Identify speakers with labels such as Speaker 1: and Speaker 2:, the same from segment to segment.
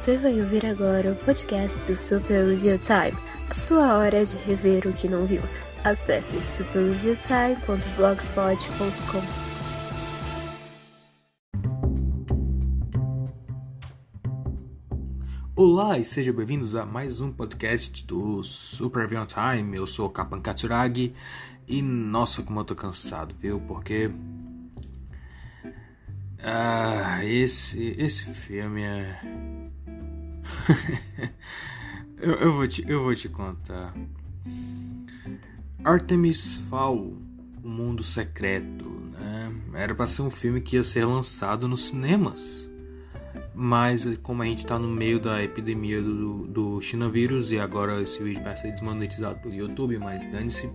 Speaker 1: Você vai ouvir agora o podcast do Super Review Time, a sua hora de rever o que não viu. Acesse superreviewtime.blogspot.com.
Speaker 2: Olá e sejam bem-vindos a mais um podcast do Super Review Time. Eu sou o Kapan Katsuragi e nossa, como eu tô cansado, viu? Porque esse filme é... eu vou te contar. Artemis Fowl, O Mundo Secreto, né? Era pra ser um filme que ia ser lançado nos cinemas, mas como a gente tá no meio da epidemia do Chinavírus e agora esse vídeo vai ser desmonetizado pelo YouTube, mas dane-se.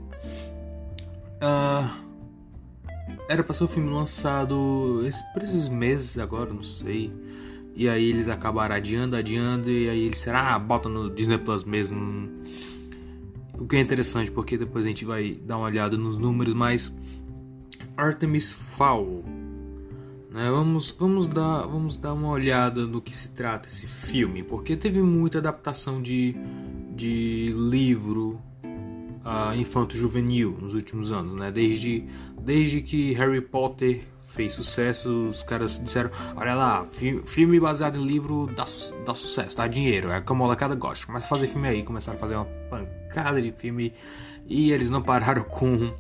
Speaker 2: Era pra ser um filme lançado por esses meses agora, não sei. E aí eles acabaram adiando, e aí eles disseram, bota no Disney Plus mesmo. O que é interessante, porque depois a gente vai dar uma olhada nos números, mas Artemis Fowl, né? Vamos dar uma olhada no que se trata esse filme, porque teve muita adaptação de livro infanto-juvenil nos últimos anos, né? Desde que Harry Potter fez sucesso, os caras disseram, olha lá, filme baseado em livro dá sucesso, dá dinheiro, é que a molecada gosta, começa a fazer filme aí, começaram a fazer uma pancada de filme e eles não pararam com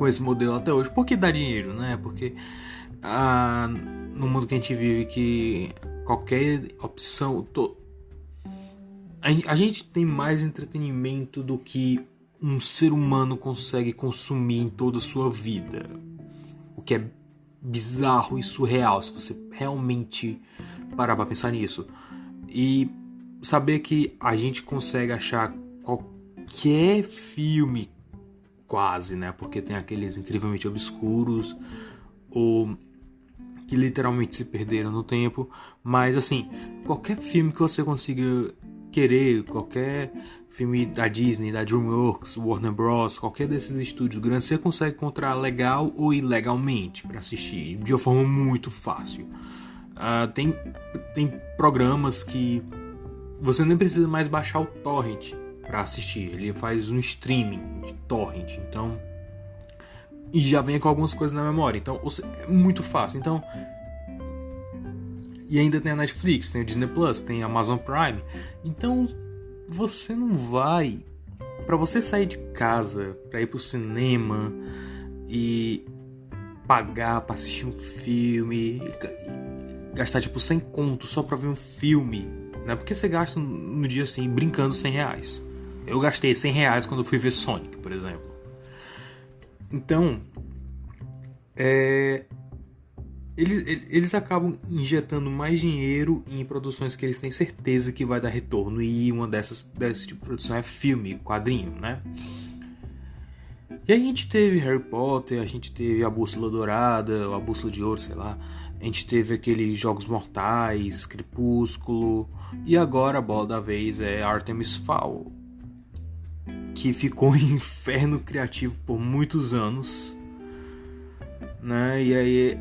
Speaker 2: esse modelo até hoje, porque dá dinheiro, né? Porque no mundo que a gente vive, que qualquer opção, a gente tem mais entretenimento do que um ser humano consegue consumir em toda a sua vida, o que é bizarro e surreal se você realmente parar pra pensar nisso. E saber que a gente consegue achar qualquer filme quase, né? Porque tem aqueles incrivelmente obscuros ou que literalmente se perderam no tempo, mas assim, qualquer filme que você consiga querer, qualquer filme da Disney, da DreamWorks, Warner Bros, qualquer desses estúdios grandes, você consegue encontrar legal ou ilegalmente para assistir de uma forma muito fácil. Tem programas que você nem precisa mais baixar o torrent para assistir, ele faz um streaming de torrent, então, e já vem com algumas coisas na memória, então é muito fácil. Então, e ainda tem a Netflix, tem o Disney Plus, tem a Amazon Prime. Então você não vai, pra você sair de casa, pra ir pro cinema e pagar pra assistir um filme, gastar tipo 100 conto só pra ver um filme, né? Porque você gasta no dia assim, brincando R$100. Eu gastei R$100 quando eu fui ver Sonic, por exemplo. Então, eles acabam injetando mais dinheiro em produções que eles têm certeza que vai dar retorno. E uma desse tipo de produção é filme, quadrinho, né? E aí a gente teve Harry Potter, a gente teve a Bússola Dourada, ou a Bússola de Ouro, sei lá. A gente teve aqueles Jogos Mortais, Crepúsculo. E agora a bola da vez é Artemis Fowl, que ficou um inferno criativo por muitos anos, né? E aí,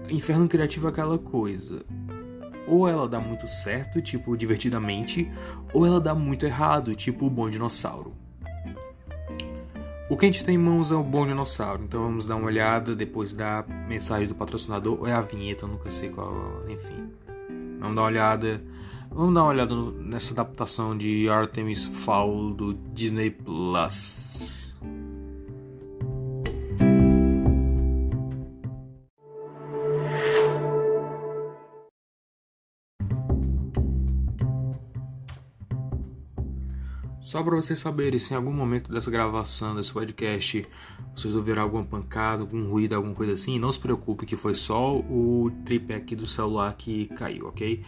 Speaker 2: inferno criativo é aquela coisa, ou ela dá muito certo, tipo Divertidamente, ou ela dá muito errado, tipo O Bom Dinossauro. O que a gente tem em mãos é o Bom Dinossauro, então vamos dar uma olhada depois da mensagem do patrocinador, ou é a vinheta, eu nunca sei qual, enfim. Vamos dar uma olhada nessa adaptação de Artemis Fowl do Disney Plus. Só para vocês saberem, se em algum momento dessa gravação, desse podcast, vocês ouviram alguma pancada, algum ruído, alguma coisa assim, não se preocupe que foi só o tripé aqui do celular que caiu, ok?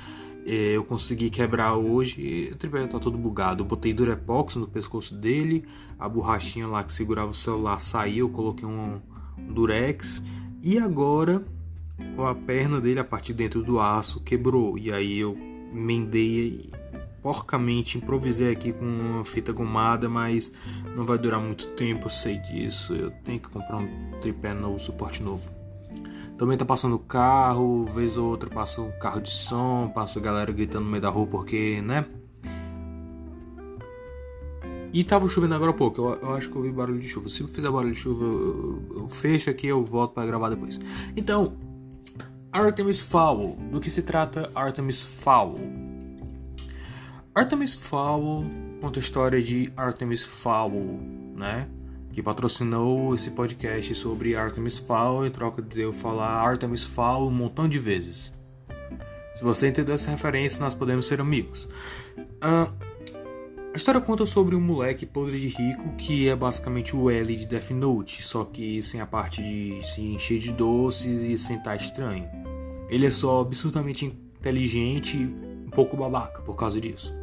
Speaker 2: Eu consegui quebrar hoje, o tripé tá todo bugado. Eu botei Durepox no pescoço dele, a borrachinha lá que segurava o celular saiu, eu coloquei um Durex, e agora a perna dele, a parte de dentro do aço, quebrou. E aí eu emendei porcamente, improvisei aqui com uma fita gomada, mas não vai durar muito tempo, eu sei disso. Eu tenho que comprar um tripé novo, suporte novo. Também tá passando carro, vez ou outra passa um carro de som, passa a galera gritando no meio da rua porque, né? E tava chovendo agora há pouco, eu acho que eu ouvi barulho de chuva. Se eu fizer barulho de chuva, eu fecho aqui e eu volto pra gravar depois. Então, Artemis Fowl. Do que se trata Artemis Fowl? Artemis Fowl conta a história de Artemis Fowl, né? Que patrocinou esse podcast sobre Artemis Fowl em troca de eu falar Artemis Fowl um montão de vezes. Se você entendeu essa referência, nós podemos ser amigos. A história conta sobre um moleque podre de rico que é basicamente o L de Death Note, só que sem a parte de se encher de doces e sentar estranho. Ele é só absurdamente inteligente e um pouco babaca por causa disso.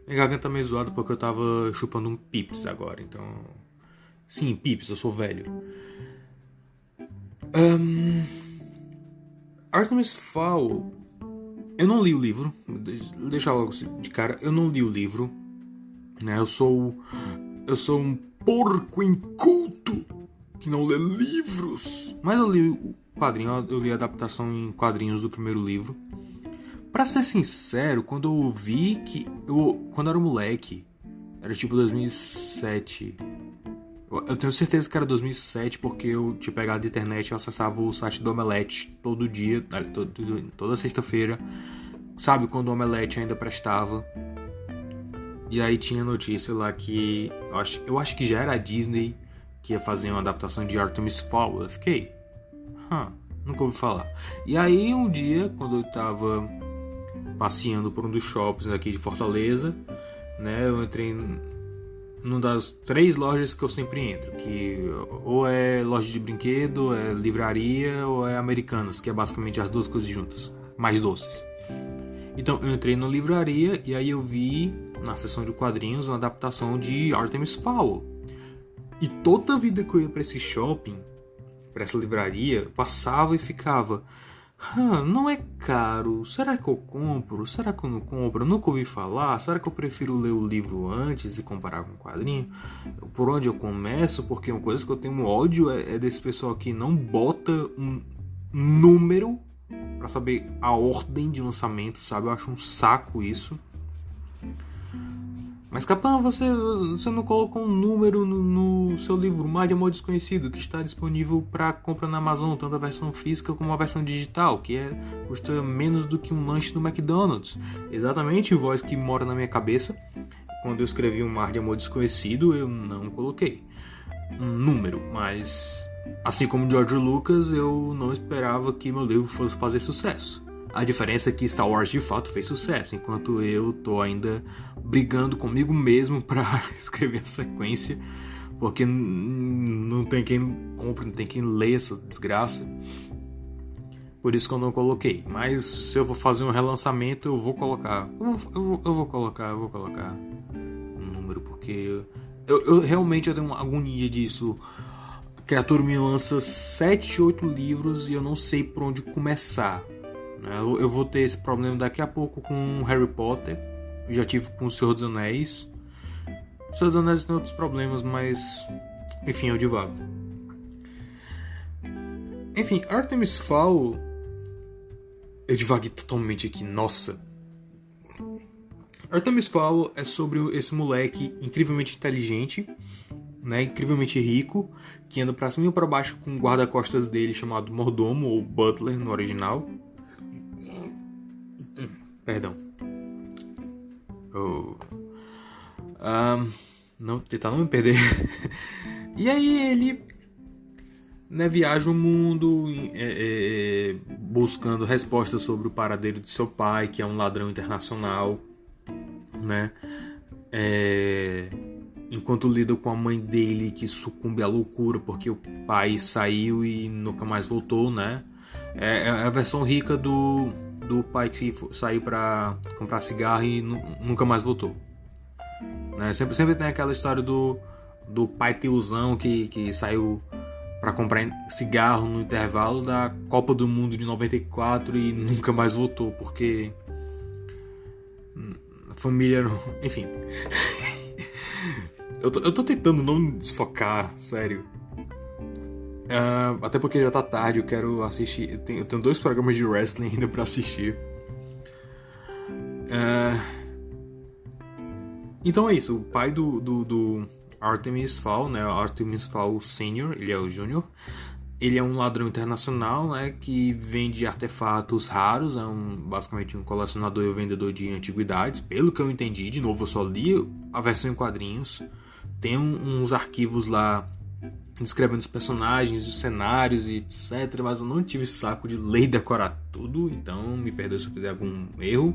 Speaker 2: Minha garganta tá meio zoada porque eu tava chupando um Pips agora, então... Sim, Pips, eu sou velho. Artemis Fowl... Eu não li o livro, deixa logo de cara, eu não li o livro, né? Eu sou um porco inculto que não lê livros. Mas eu li o quadrinho, eu li a adaptação em quadrinhos do primeiro livro. Pra ser sincero, quando eu vi que... quando eu era moleque, era tipo 2007... Eu tenho certeza que era 2007 porque eu tinha pegado a internet e acessava o site do Omelete todo dia, toda sexta-feira. Sabe, quando o Omelete ainda prestava. E aí tinha notícia lá que... Eu acho que já era a Disney que ia fazer uma adaptação de Artemis Fowl. Eu fiquei... nunca ouvi falar. E aí um dia, quando eu tava passeando por um dos shoppings aqui de Fortaleza, né, eu entrei numa das 3 lojas que eu sempre entro, que ou é loja de brinquedo, é livraria ou é Americanas, que é basicamente as duas coisas juntas, mais doces. Então eu entrei na livraria e aí eu vi na seção de quadrinhos uma adaptação de Artemis Fowl. E toda a vida que eu ia para esse shopping, para essa livraria, passava e ficava... não é caro, será que eu compro? Será que eu não compro? Eu nunca ouvi falar, será que eu prefiro ler o livro antes e comparar com o quadrinho? Por onde eu começo? Porque uma coisa que eu tenho ódio é desse pessoal que não bota um número pra saber a ordem de lançamento, sabe? Eu acho um saco isso. Mas Capão, você não colocou um número no seu livro Mar de Amor Desconhecido, que está disponível para compra na Amazon, tanto a versão física como a versão digital, que custa menos do que um lanche no McDonald's. Exatamente a voz que mora na minha cabeça. Quando eu escrevi um Mar de Amor Desconhecido, eu não coloquei um número, mas assim como George Lucas, eu não esperava que meu livro fosse fazer sucesso. A diferença é que Star Wars de fato fez sucesso, enquanto eu tô ainda brigando comigo mesmo para escrever a sequência, porque não tem quem compre, não tem quem lê essa desgraça. Por isso que eu não coloquei. Mas se eu vou fazer um relançamento, eu vou colocar. Eu vou colocar um número, porque eu realmente tenho uma agonia disso. A criatura me lança 7, 8 livros e eu não sei por onde começar. Eu vou ter esse problema daqui a pouco com Harry Potter. Eu já tive com o Senhor dos Anéis. O Senhor dos Anéis tem outros problemas, mas... enfim, eu divago. Enfim, Artemis Fowl... eu divaguei totalmente aqui, nossa. Artemis Fowl é sobre esse moleque incrivelmente inteligente, né, incrivelmente rico, que anda pra cima e pra baixo com o guarda-costas dele chamado Mordomo, ou Butler no original. Perdão. Tentar não me perder. E aí ele, né, viaja o mundo buscando respostas sobre o paradeiro de seu pai, que é um ladrão internacional, né? Enquanto lida com a mãe dele, que sucumbe à loucura porque o pai saiu e nunca mais voltou, né? É a versão rica do pai que saiu pra comprar cigarro e nunca mais voltou, né? Sempre tem aquela história do pai tiozão que saiu pra comprar cigarro no intervalo da Copa do Mundo de 94 e nunca mais voltou porque a família... enfim. Eu tô tentando não desfocar, sério. Até porque já tá tarde, eu quero assistir. Eu tenho 2 programas de wrestling ainda pra assistir. Então é isso, o pai do Artemis Fowl, né? Artemis Fowl Sr., ele é o Júnior. Ele é um ladrão internacional, né? Que vende artefatos raros, basicamente um colecionador e vendedor de antiguidades. Pelo que eu entendi, de novo, eu só li a versão em quadrinhos. Tem uns arquivos lá descrevendo os personagens, os cenários e etc. Mas eu não tive saco de ler e decorar tudo, então me perdoe se eu fizer algum erro.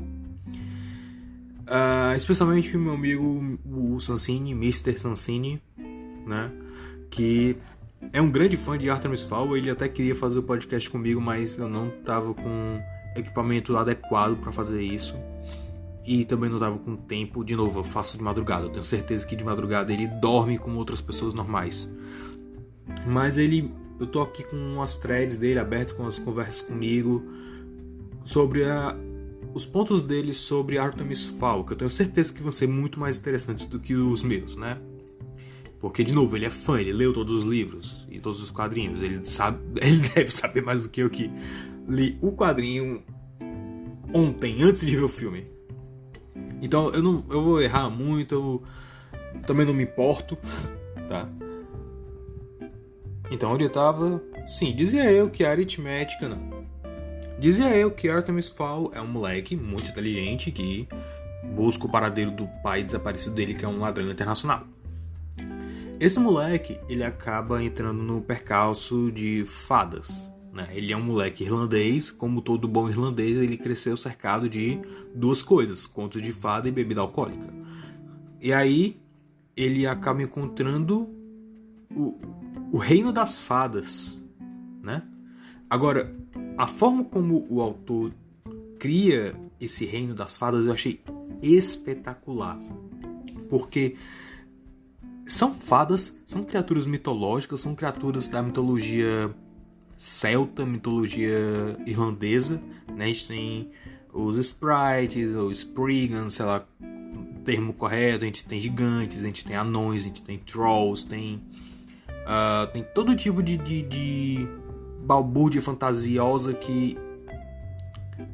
Speaker 2: Especialmente o meu amigo o Sansini, Mr. Sansini, né? Que é um grande fã de Artemis Fowl. Ele até queria fazer o podcast comigo, mas eu não estava com equipamento adequado para fazer isso. E também não estava com tempo. De novo, eu faço de madrugada. Eu tenho certeza que de madrugada ele dorme como outras pessoas normais. Mas eu tô aqui com as threads dele abertas, com as conversas comigo sobre os pontos dele sobre Artemis Fowl, que eu tenho certeza que vão ser muito mais interessantes do que os meus, né? Porque, de novo, ele é fã, ele leu todos os livros e todos os quadrinhos. Ele deve saber mais do que eu, que li o quadrinho ontem, antes de ver o filme. Então eu vou errar muito, eu também não me importo, tá? Então onde eu tava? Sim, dizia eu que a aritmética não. Dizia eu que Artemis Fowl é um moleque muito inteligente que busca o paradeiro do pai desaparecido dele, que é um ladrão internacional. Esse moleque, ele acaba entrando no percalço de fadas, né? Ele é um moleque irlandês, como todo bom irlandês, ele cresceu cercado de 2 coisas, contos de fada e bebida alcoólica. E aí, ele acaba encontrando o reino das fadas, né? Agora, a forma como o autor cria esse reino das fadas eu achei espetacular. Porque são fadas, são criaturas mitológicas, são criaturas da mitologia celta, mitologia irlandesa, né? A gente tem os sprites, ou spriggans, sei lá o termo correto, a gente tem gigantes, a gente tem anões, a gente tem trolls, tem todo tipo de balbúrdia fantasiosa que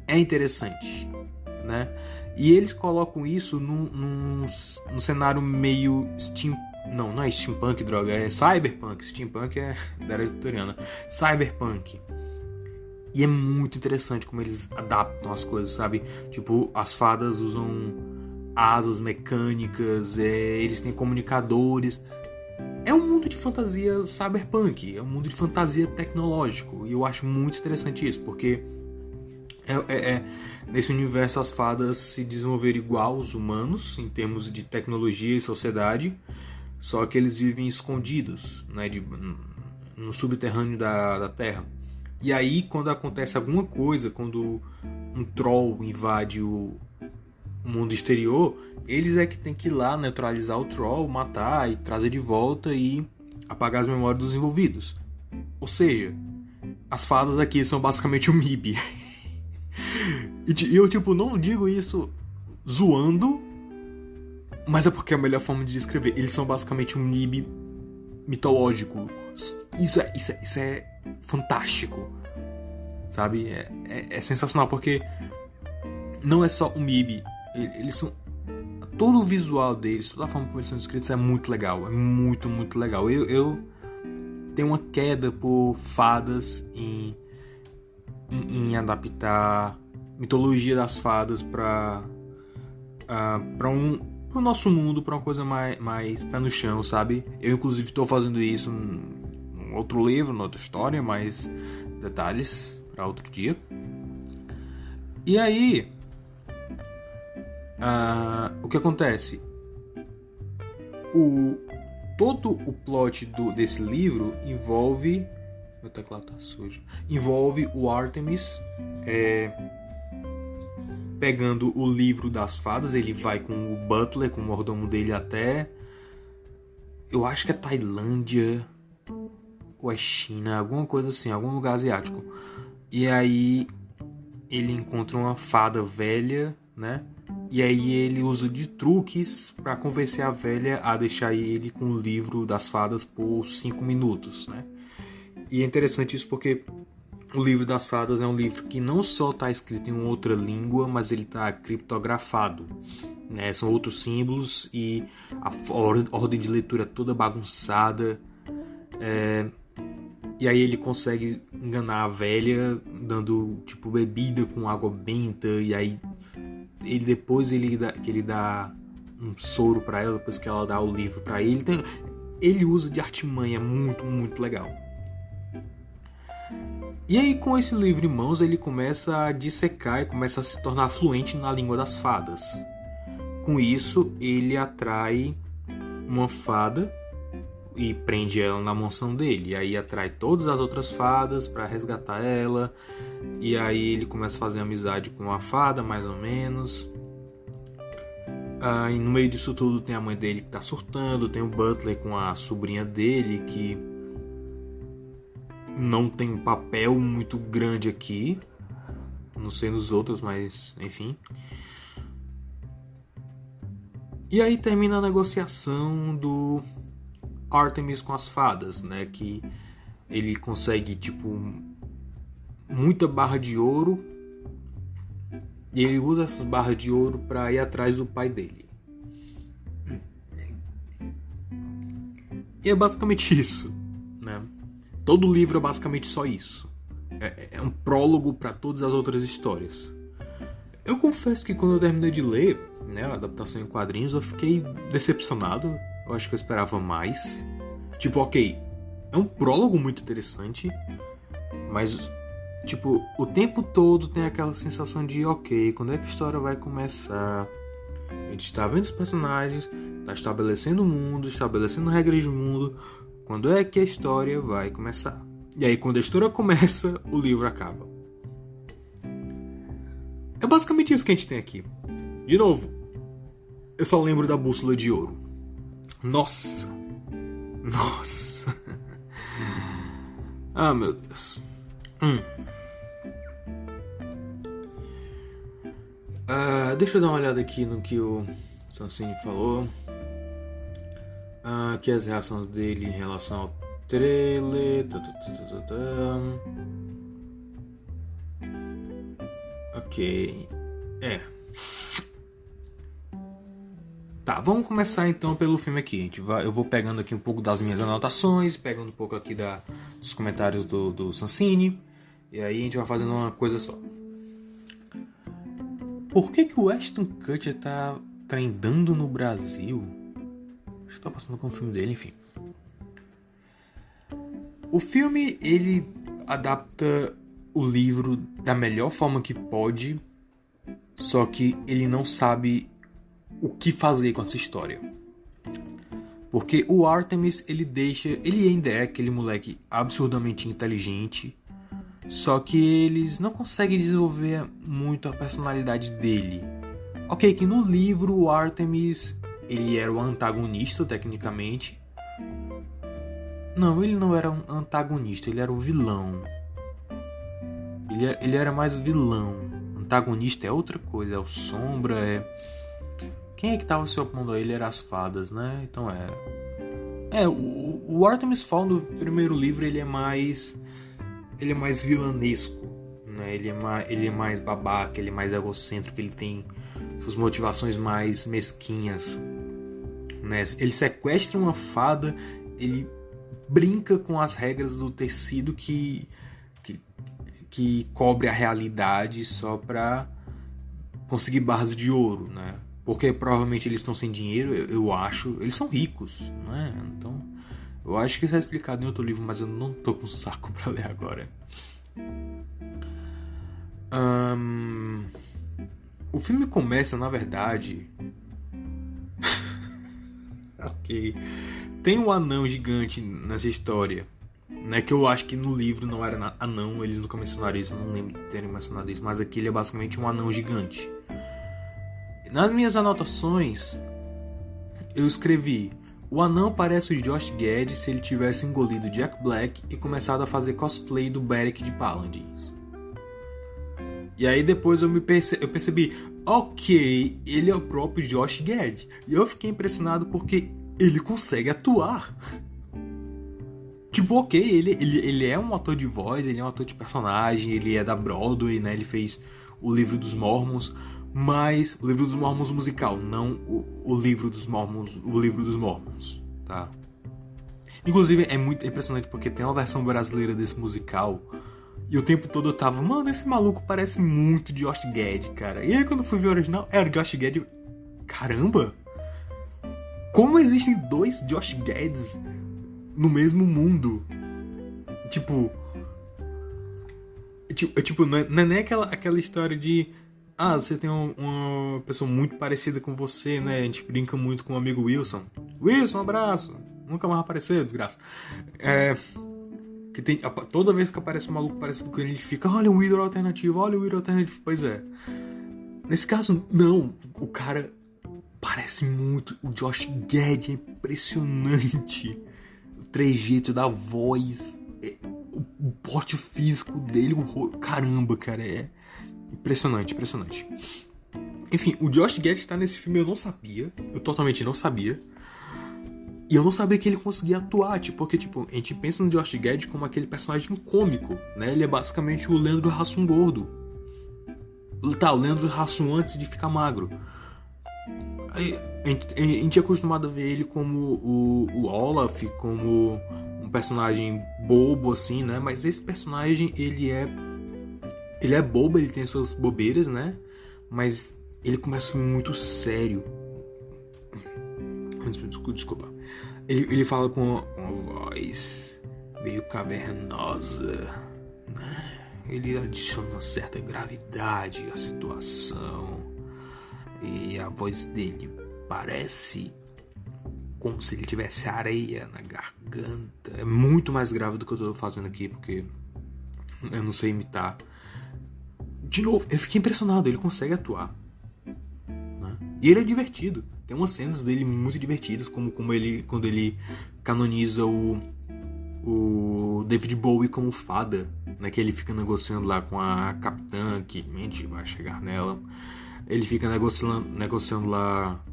Speaker 2: é interessante, né? E eles colocam isso num cenário meio não é steampunk, droga, é cyberpunk. Steampunk é da era vitoriana. Cyberpunk. E é muito interessante como eles adaptam as coisas, sabe? Tipo, as fadas usam asas mecânicas, eles têm comunicadores. É um mundo de fantasia cyberpunk, é um mundo de fantasia tecnológico. E eu acho muito interessante isso, porque nesse universo as fadas se desenvolveram igual aos humanos em termos de tecnologia e sociedade, só que eles vivem escondidos, né, no subterrâneo da Terra. E aí, quando acontece alguma coisa, quando um troll invade o mundo exterior, eles é que tem que ir lá neutralizar o troll, matar e trazer de volta e apagar as memórias dos envolvidos. Ou seja, as fadas aqui são basicamente um MIB. E eu, tipo, não digo isso zoando, mas é porque é a melhor forma de descrever. Eles são basicamente um MIB mitológico. Isso é fantástico, sabe? É sensacional, porque não é só um MIB. Eles são... Todo o visual deles, toda a forma como eles são descritos é muito legal. É muito, muito legal. Eu tenho uma queda por fadas em adaptar mitologia das fadas para o nosso mundo, para uma coisa mais pé no chão, sabe? Eu inclusive estou fazendo isso num outro livro, numa outra história, mas detalhes para outro dia. E aí, o que acontece? Todo o plot desse livro envolve... Meu teclado tá sujo. Envolve o Artemis pegando o livro das fadas. Ele vai com o Butler, com o mordomo dele, até... Eu acho que é Tailândia ou é China, alguma coisa assim, algum lugar asiático. E aí ele encontra uma fada velha, né? E aí ele usa de truques para convencer a velha a deixar ele com o livro das fadas por 5 minutos, né? E é interessante isso porque o livro das fadas é um livro que não só está escrito em uma outra língua, mas ele está criptografado, né? São outros símbolos e a ordem de leitura é toda bagunçada. E aí ele consegue enganar a velha dando tipo bebida com água benta, e aí ele dá um soro para ela depois que ela dá o livro para ele. Então, ele usa de artimanha muito, muito legal. E aí com esse livro em mãos ele começa a dissecar e começa a se tornar fluente na língua das fadas. Com isso ele atrai uma fada e prende ela na mansão dele. E aí atrai todas as outras fadas para resgatar ela. E aí ele começa a fazer amizade com a fada, mais ou menos. E no meio disso tudo tem a mãe dele que tá surtando. Tem o Butler com a sobrinha dele, que não tem um papel muito grande aqui. Não sei nos outros, mas enfim. E aí termina a negociação do Artemis com as fadas, né? Que ele consegue, tipo, muita barra de ouro. E ele usa essas barras de ouro para ir atrás do pai dele. E é basicamente isso, né? Todo o livro é basicamente só isso. É um prólogo para todas as outras histórias. Eu confesso que quando eu terminei de ler, né, a adaptação em quadrinhos, eu fiquei decepcionado. Eu acho que eu esperava mais. Tipo, ok, é um prólogo muito interessante, mas, tipo, o tempo todo tem aquela sensação de, ok, quando é que a história vai começar? A gente está vendo os personagens, está estabelecendo o mundo, estabelecendo regras de mundo. Quando é que a história vai começar? E aí, quando a história começa, o livro acaba. É basicamente isso que a gente tem aqui. De novo, eu só lembro da bússola de ouro. Nossa. Ah, meu Deus. Deixa eu dar uma olhada aqui no que o Sansini falou. Aqui as reações dele em relação ao trailer. Ok. Tá, vamos começar então pelo filme aqui. Eu vou pegando aqui um pouco das minhas anotações, pegando um pouco aqui dos comentários do Sansini, e aí a gente vai fazendo uma coisa só. Por que o Ashton Kutcher tá trendando no Brasil? Acho que tá passando com o filme dele, enfim. O filme, ele adapta o livro da melhor forma que pode, só que ele não sabe o que fazer com essa história. Porque o Artemis, ele ainda é aquele moleque absurdamente inteligente, só que eles não conseguem desenvolver muito a personalidade dele. Ok, que no livro o Artemis, ele era o antagonista tecnicamente. Não, ele não era um antagonista, ele era o vilão. Ele era mais vilão. Antagonista é outra coisa, é o Sombra, Quem é que tava se opondo a ele? Era as fadas, né? Então o Artemis Fowl no primeiro livro ele é mais vilanesco, né? Ele é mais babaca, ele é mais egocêntrico, ele tem suas motivações mais mesquinhas, né? Ele sequestra uma fada, ele brinca com as regras do tecido que cobre a realidade só pra conseguir barras de ouro, né? Porque provavelmente eles estão sem dinheiro, eu acho. Eles são ricos, né? Então, eu acho que isso é explicado em outro livro, mas eu não tô com saco pra ler agora. O filme começa, na verdade... ok. Tem um anão gigante nessa história, né? Que eu acho que no livro não era anão, eles nunca mencionaram isso, eu não lembro de terem mencionado isso, mas aqui ele é basicamente um anão gigante. Nas minhas anotações, eu escrevi: o anão parece o Josh Gad se ele tivesse engolido Jack Black e começado a fazer cosplay do Beric de Paladins. E aí depois eu percebi, ok, ele é o próprio Josh Gad. E eu fiquei impressionado porque ele consegue atuar. Tipo, ok, ele é um ator de voz, ele é um ator de personagem, ele é da Broadway, né? Ele fez o Livro dos Mormons, mas o Livro dos Mormons musical, não o Livro dos Mormons, o Livro dos Mormons, tá? Inclusive, é muito impressionante porque tem uma versão brasileira desse musical e o tempo todo eu tava, mano, esse maluco parece muito Josh Gad, cara. E aí quando eu fui ver o original, era o Josh Gad. Caramba! Como existem dois Josh Gads no mesmo mundo? Tipo, não é nem aquela história de você tem uma pessoa muito parecida com você, né? A gente brinca muito com o amigo Wilson. Wilson, um abraço! Nunca mais apareceu, desgraça. Que tem, toda vez que aparece um maluco parecido com ele, a gente fica, olha o Wither alternativo, olha o Wither alternativo. Pois é. Nesse caso, não. O cara parece muito. O Josh Gad é impressionante. O trejeito da voz, o porte físico dele, caramba, cara, é impressionante. Enfim, o Josh Gad está nesse filme, eu não sabia. Eu totalmente não sabia. E eu não sabia que ele conseguia atuar, porque, a gente pensa no Josh Gad como aquele personagem cômico, né? Ele é basicamente o Leandro Hassum gordo. Tá, o Leandro Hassum antes de ficar magro. A gente é acostumado a ver ele como o Olaf, como um personagem bobo, assim, né? Mas esse personagem, ele é bobo, ele tem suas bobeiras, né? Mas ele começa muito sério. Desculpa. Ele fala com uma voz meio cavernosa, né? Ele adiciona uma certa gravidade à situação. E a voz dele parece como se ele tivesse areia na garganta. É muito mais grave do que eu tô fazendo aqui, porque eu não sei imitar. De novo, eu fiquei impressionado. Ele consegue atuar, né? E ele é divertido. Tem umas cenas dele muito divertidas, como quando ele canoniza o David Bowie como fada, né? Que ele fica negociando lá com a capitã, que a gente vai chegar nela. Ele fica negociando lá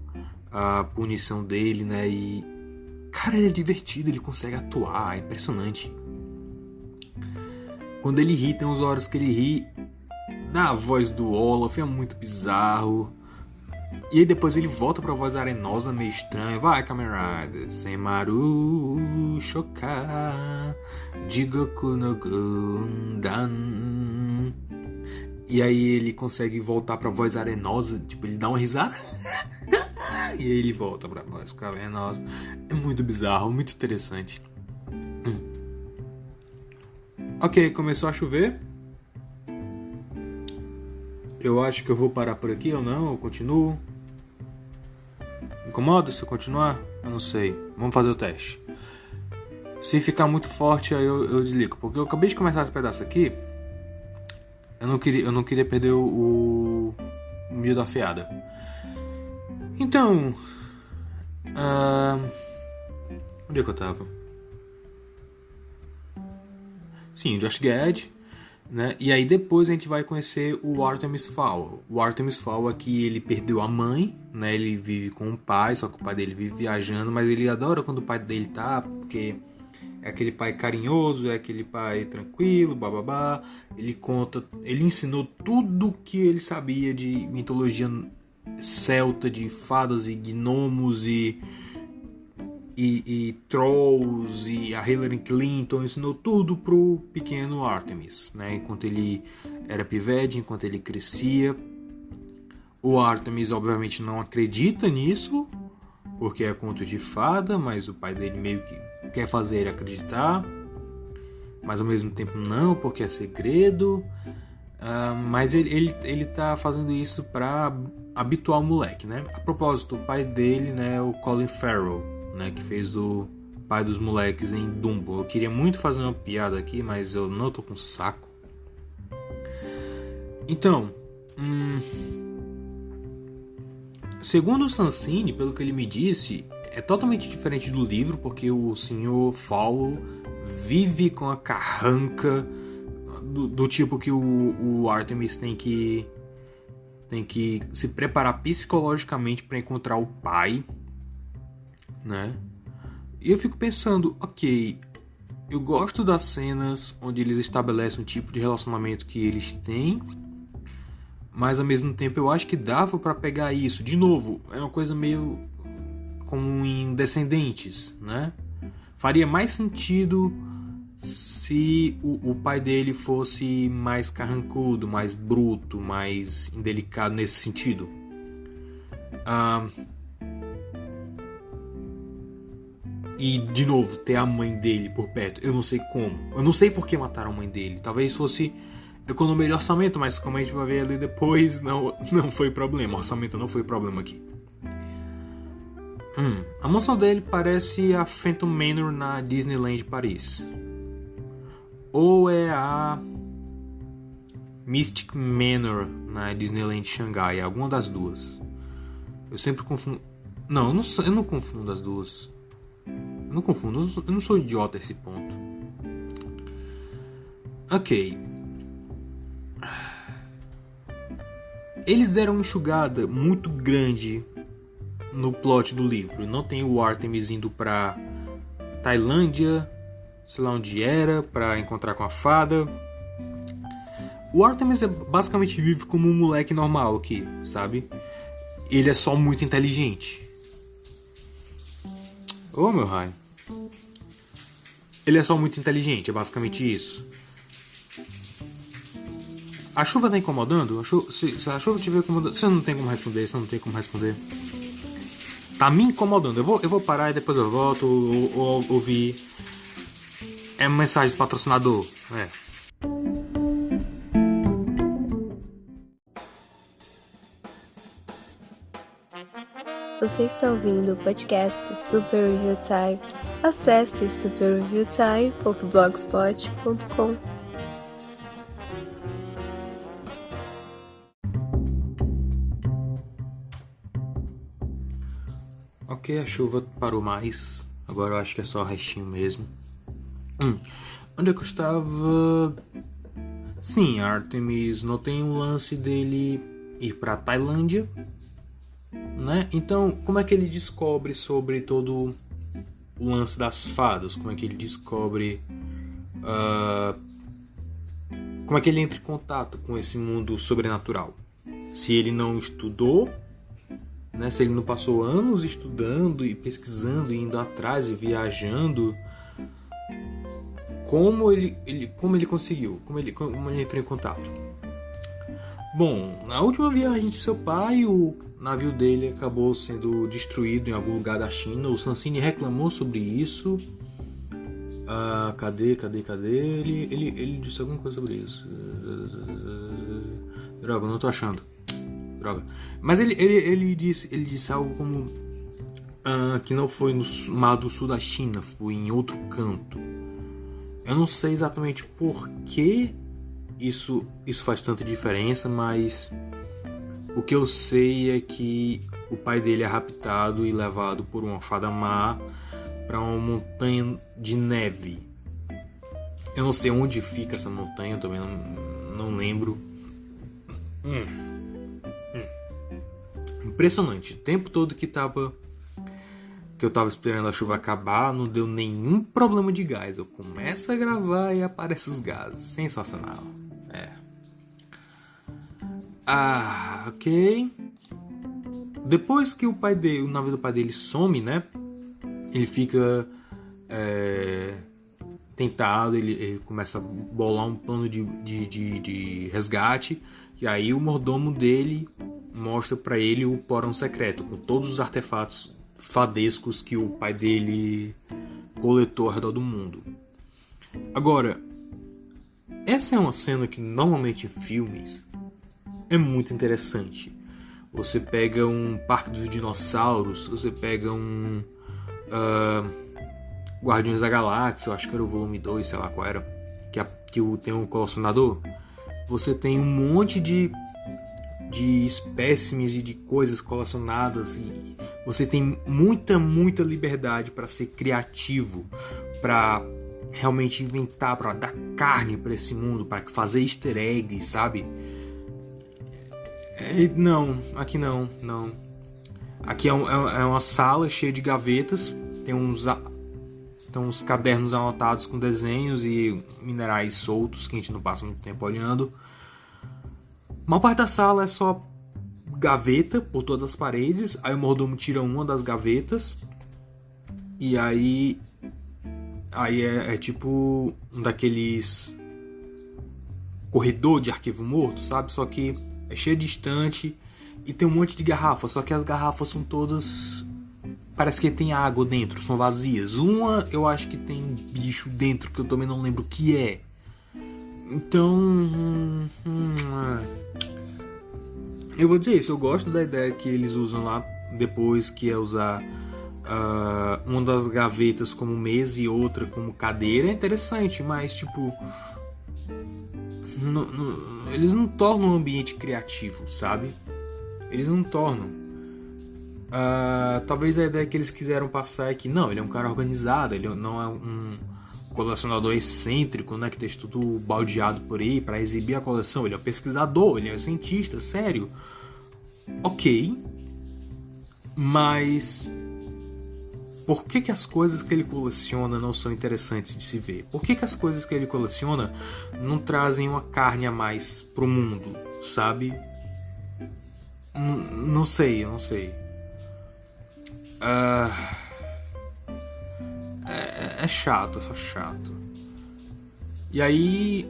Speaker 2: a punição dele, né? E, cara, ele é divertido, ele consegue atuar, é impressionante. Quando ele ri, tem umas horas que ele ri na voz do Olaf, é muito bizarro. E aí depois ele volta pra voz arenosa, meio estranha. Vai, Kamen Rider. Senmaru Shoka Jigoku no Gundam. E aí ele consegue voltar pra voz arenosa. Tipo, ele dá uma risada. E aí ele volta pra voz cavernosa. É muito bizarro, muito interessante. Ok, começou a chover. Eu acho que eu vou parar por aqui ou não, eu continuo. Incomoda se eu continuar? Eu não sei. Vamos fazer o teste. Se ficar muito forte, aí eu desligo. Porque eu acabei de começar esse pedaço aqui. Eu não queria perder o meio da fiada. Então... onde é que eu tava? Sim, o Josh Gad, né? E aí depois a gente vai conhecer o Artemis Fowl. O Artemis Fowl aqui, ele perdeu a mãe, né? Ele vive com o pai, só que o pai dele vive viajando, mas ele adora quando o pai dele tá, porque é aquele pai carinhoso, é aquele pai tranquilo, bababá. Ele ensinou tudo que ele sabia de mitologia celta, de fadas e gnomos e trolls, e a Hillary Clinton ensinou tudo pro pequeno Artemis, né? Enquanto ele era pivete, enquanto ele crescia. O Artemis obviamente não acredita nisso, porque é conto de fada, mas o pai dele meio que quer fazer ele acreditar, mas ao mesmo tempo não, porque é segredo. Mas ele tá fazendo isso pra habituar o moleque, né? A propósito, o pai dele, né, é o Colin Farrell, né, que fez o pai dos moleques em Dumbo. Eu queria muito fazer uma piada aqui, mas eu não tô com saco. Então, segundo o Sansini, pelo que ele me disse, é totalmente diferente do livro, porque o Sr. Fowl vive com a carranca do tipo que o Artemis tem que se preparar psicologicamente para encontrar o pai, né? E eu fico pensando, ok, Eu gosto das cenas onde eles estabelecem um tipo de relacionamento que eles têm, mas ao mesmo tempo eu acho que dava pra pegar isso. De novo, é uma coisa meio como em Descendentes, né? Faria mais sentido se o pai dele fosse mais carrancudo, mais bruto, mais indelicado nesse sentido. E, de novo, ter a mãe dele por perto. Eu não sei como. Eu não sei por que mataram a mãe dele. Talvez fosse economia de orçamento, mas como a gente vai ver ali depois, não foi problema. O orçamento não foi problema aqui. A mansão dele parece a Phantom Manor na Disneyland Paris. Ou é a Mystic Manor na Disneyland Xangai. Alguma das duas. Eu sempre confundo. Não, eu não confundo as duas. Eu não confundo, eu não sou idiota a esse ponto. Ok. Eles deram uma enxugada muito grande no plot do livro. Não tem o Artemis indo pra Tailândia, sei lá onde era, pra encontrar com a fada. O Artemis basicamente vive como um moleque normal aqui, sabe? Ele é só muito inteligente. Ô, meu raio. Ele é só muito inteligente, é basicamente isso. A chuva tá incomodando? Se a chuva estiver incomodando... Você não tem como responder. Tá me incomodando. Eu vou parar e depois eu volto ou ouvir. É uma mensagem do patrocinador.
Speaker 1: Você está ouvindo o podcast do Super Review Time. Acesse superreviewtime.blogspot.com.
Speaker 2: Ok, a chuva parou mais. Agora eu acho que é só o restinho mesmo. Onde é que eu estava? Sim, Artemis não tem um lance dele ir pra Tailândia, né? Então, como é que ele descobre sobre todo o lance das fadas? Como é que ele descobre... como é que ele entra em contato com esse mundo sobrenatural? Se ele não estudou, né? Se ele não passou anos estudando e pesquisando, e indo atrás e viajando, como ele conseguiu? Como ele entrou em contato? Bom, na última viagem de seu pai, o navio dele acabou sendo destruído em algum lugar da China. O Sansini reclamou sobre isso. Cadê? Ele disse alguma coisa sobre isso. Droga, não tô achando. Droga. Mas ele disse algo como que não foi no mar do sul da China, foi em outro canto. Eu não sei exatamente por que isso faz tanta diferença, mas o que eu sei é que o pai dele é raptado e levado por uma fada má para uma montanha de neve. Eu não sei onde fica essa montanha, eu também não lembro. Impressionante. O tempo todo que eu tava esperando a chuva acabar, não deu nenhum problema de gás. Eu começo a gravar e aparece os gases. Sensacional. Ok. Depois que o navio do pai dele some, né? Ele fica tentado, ele começa a bolar um plano de resgate. E aí o mordomo dele mostra pra ele o porão secreto, com todos os artefatos fadescos que o pai dele coletou ao redor do mundo. Agora, essa é uma cena que normalmente em filmes é muito interessante. Você pega um Parque dos Dinossauros, você pega um Guardiões da Galáxia, eu acho que era o volume 2, sei lá qual era, que tem um colecionador. Você tem um monte de espécimes e de coisas colecionadas, e você tem muita liberdade para ser criativo, para realmente inventar, para dar carne para esse mundo, para fazer easter eggs, sabe? Não, aqui não. Aqui é uma sala cheia de gavetas, tem uns Então os cadernos anotados com desenhos e minerais soltos que a gente não passa muito tempo olhando. A maior parte da sala é só gaveta por todas as paredes. Aí o mordomo tira uma das gavetas. E aí é tipo um daqueles corredor de arquivo morto, sabe? Só que é cheio de estante e tem um monte de garrafas. Só que as garrafas são todas... Parece que tem água dentro, são vazias. Uma eu acho que tem bicho dentro, que eu também não lembro o que é. Então... eu vou dizer isso, eu gosto da ideia que eles usam lá depois, que é usar uma das gavetas como mesa e outra como cadeira. É interessante, mas tipo... eles não tornam um ambiente criativo, sabe? Eles não tornam. Talvez a ideia que eles quiseram passar é que não, ele é um cara organizado, ele não é um colecionador excêntrico, né, que deixa tudo baldeado por aí para exibir a coleção. Ele é um pesquisador, ele é um cientista, sério. Ok, mas por que as coisas que ele coleciona não são interessantes de se ver? Por que as coisas que ele coleciona não trazem uma carne a mais pro mundo, sabe? Não sei. É chato, é só chato. E aí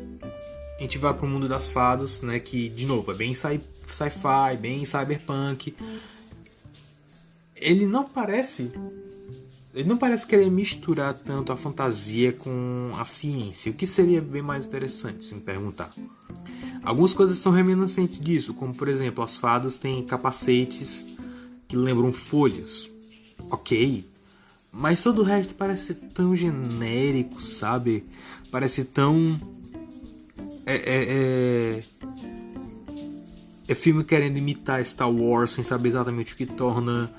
Speaker 2: a gente vai pro mundo das fadas, né? Que, de novo, é bem sci-fi, bem cyberpunk. Ele não parece querer misturar tanto a fantasia com a ciência, o que seria bem mais interessante, se me perguntar. Algumas coisas são reminiscentes disso, como por exemplo, as fadas têm capacetes que lembram folhas. Ok, mas todo o resto parece tão genérico, sabe? Parece tão... É filme querendo imitar Star Wars sem saber exatamente o que torna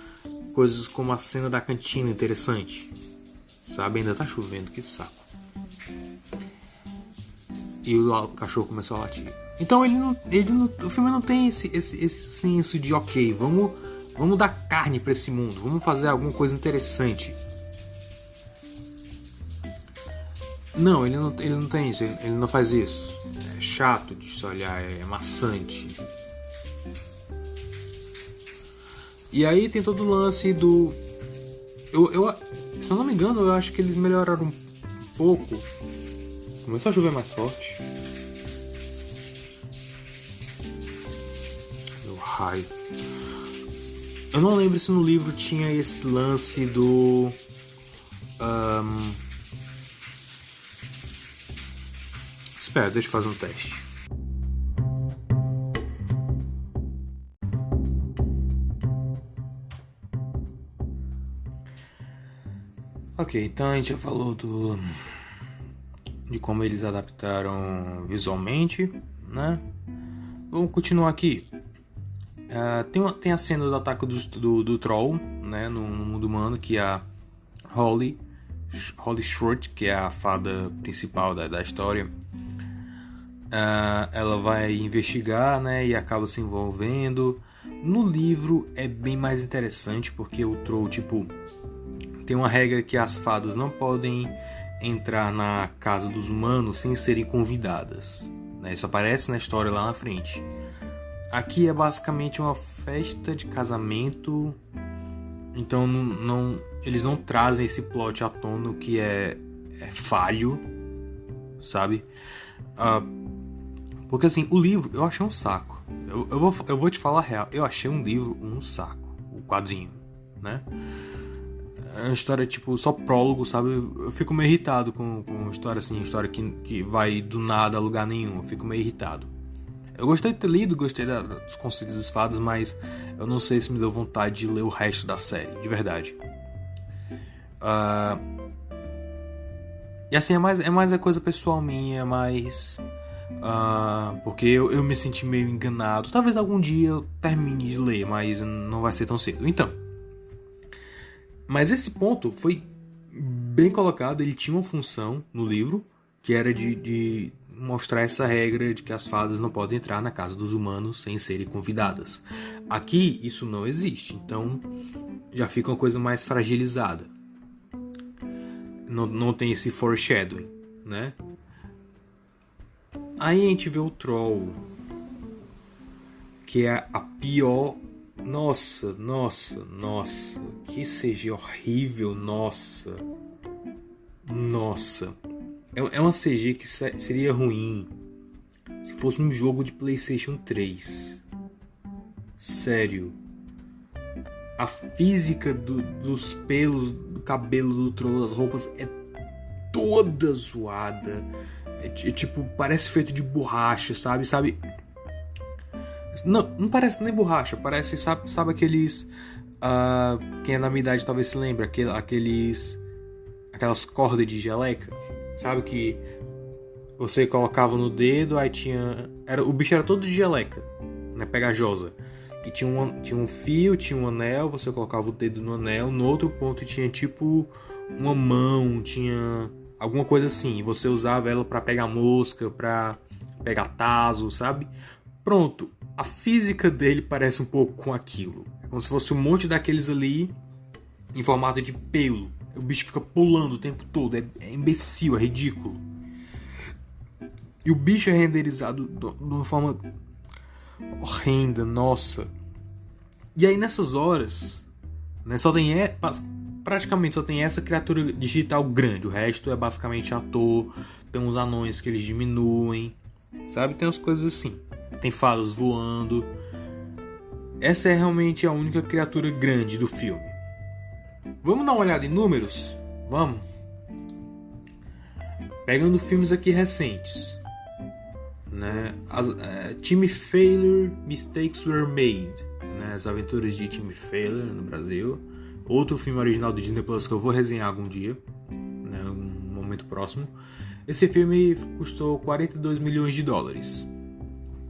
Speaker 2: coisas como a cena da cantina interessante, sabe? Ainda tá chovendo, que saco. E o cachorro começou a latir. Então o filme não tem esse senso de ok, vamos dar carne pra esse mundo, vamos fazer alguma coisa interessante. Não, ele não tem isso, ele não faz isso. É chato de se olhar, é maçante. E aí tem todo o lance do... se eu não me engano, eu acho que eles melhoraram um pouco. Começou a chover mais forte. Meu raio. Eu não lembro se no livro tinha esse lance do... Espera, deixa eu fazer um teste. Ok, então a gente já falou de como eles adaptaram visualmente, né? Vamos continuar aqui. Tem a cena do ataque do Troll, né? No mundo humano, que é a Holly Short, que é a fada principal da história. Ela vai investigar, né? E acaba se envolvendo. No livro é bem mais interessante, porque o Troll, tipo... Tem uma regra que as fadas não podem entrar na casa dos humanos sem serem convidadas, né? Isso aparece na história lá na frente. Aqui é basicamente uma festa de casamento, então eles não trazem esse plot à tona, o que é falho, sabe? Porque assim, o livro eu achei um saco. Eu vou te falar a real, eu achei um livro um saco, o quadrinho, né? É uma história tipo só prólogo, sabe? Eu fico meio irritado com história assim, história que vai do nada a lugar nenhum. Eu fico meio irritado. Eu gostei de ter lido, gostei dos conceitos das fadas, mas eu não sei se me deu vontade de ler o resto da série, de verdade. E assim, é mais a coisa pessoal minha, é mais... porque eu me senti meio enganado. Talvez algum dia eu termine de ler, mas não vai ser tão cedo. Então... Mas esse ponto foi bem colocado, ele tinha uma função no livro, que era de mostrar essa regra de que as fadas não podem entrar na casa dos humanos sem serem convidadas. Aqui isso não existe, então já fica uma coisa mais fragilizada. não tem esse foreshadowing, né? Aí a gente vê o Troll, que é a pior. Nossa, que CG horrível, nossa. É uma CG que seria ruim se fosse um jogo de PlayStation 3. Sério. A física dos pelos, do cabelo do Troll, das roupas é toda zoada. Tipo, parece feito de borracha, sabe? Não parece nem borracha, parece, sabe aqueles... quem é da minha idade talvez se lembre, aquelas cordas de geleca, sabe, que você colocava no dedo, aí o bicho era todo de geleca, né, pegajosa, e tinha um fio, tinha um anel, você colocava o dedo no anel, no outro ponto tinha tipo uma mão, tinha alguma coisa assim, e você usava ela pra pegar mosca, pra pegar tazo, sabe? Pronto, a física dele parece um pouco com aquilo, é como se fosse um monte daqueles ali em formato de pelo. O bicho fica pulando o tempo todo. É imbecil, é ridículo. E o bicho é renderizado de uma forma horrenda, nossa. E aí nessas horas, né, praticamente só tem essa criatura digital grande. O resto é basicamente ator. Tem uns anões que eles diminuem, sabe? Tem umas coisas assim. Tem fadas voando. Essa é realmente a única criatura grande do filme. Vamos dar uma olhada em números? Vamos. Pegando filmes aqui recentes, né? Timmy Failure, Mistakes Were Made, né? As Aventuras de Timmy Failure no Brasil. Outro filme original do Disney Plus que eu vou resenhar algum dia, né? Um momento próximo. Esse filme custou 42 milhões de dólares.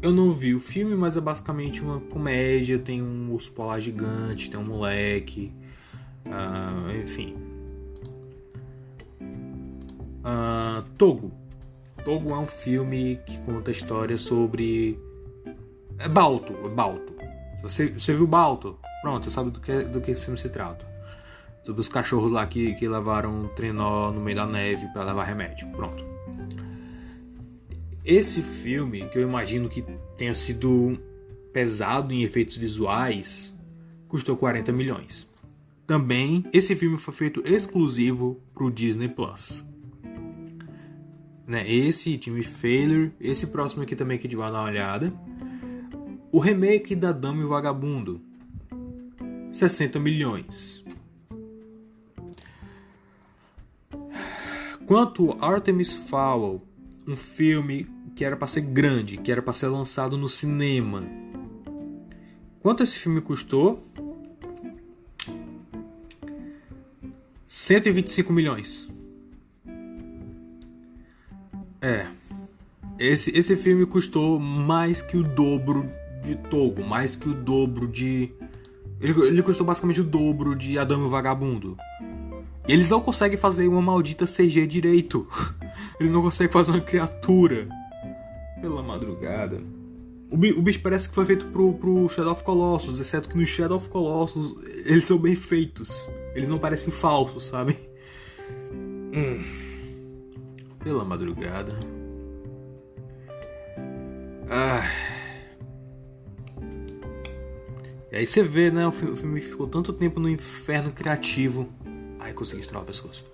Speaker 2: Eu não vi o filme, mas é basicamente uma comédia. Tem um urso polar gigante, tem um moleque... enfim. Togo é um filme que conta a história sobre... É Balto. Você viu Balto? Pronto, você sabe do que esse filme se trata. Sobre os cachorros lá que levaram um trenó no meio da neve para levar remédio. Pronto. Esse filme, que eu imagino que tenha sido pesado em efeitos visuais, custou 40 milhões. Também, esse filme foi feito exclusivo pro Disney Plus. Né? Esse, Timmy Failure, esse próximo aqui também que a gente vai dar uma olhada. O remake da Dama e o Vagabundo, 60 milhões. Quanto Artemis Fowl, um filme que era para ser grande, que era para ser lançado no cinema. Quanto esse filme custou? 125 milhões. Esse filme custou mais que o dobro de Togo, mais que o dobro de... Ele custou basicamente o dobro de Adão e o Vagabundo. E eles não conseguem fazer uma maldita CG direito. Eles não conseguem fazer uma criatura. Pela madrugada. O bicho parece que foi feito pro Shadow of Colossus, exceto que no Shadow of Colossus eles são bem feitos. Eles não parecem falsos, sabe? Pela madrugada. E aí você vê, né? O filme ficou tanto tempo no inferno criativo. Ai, consegui estralar o pescoço.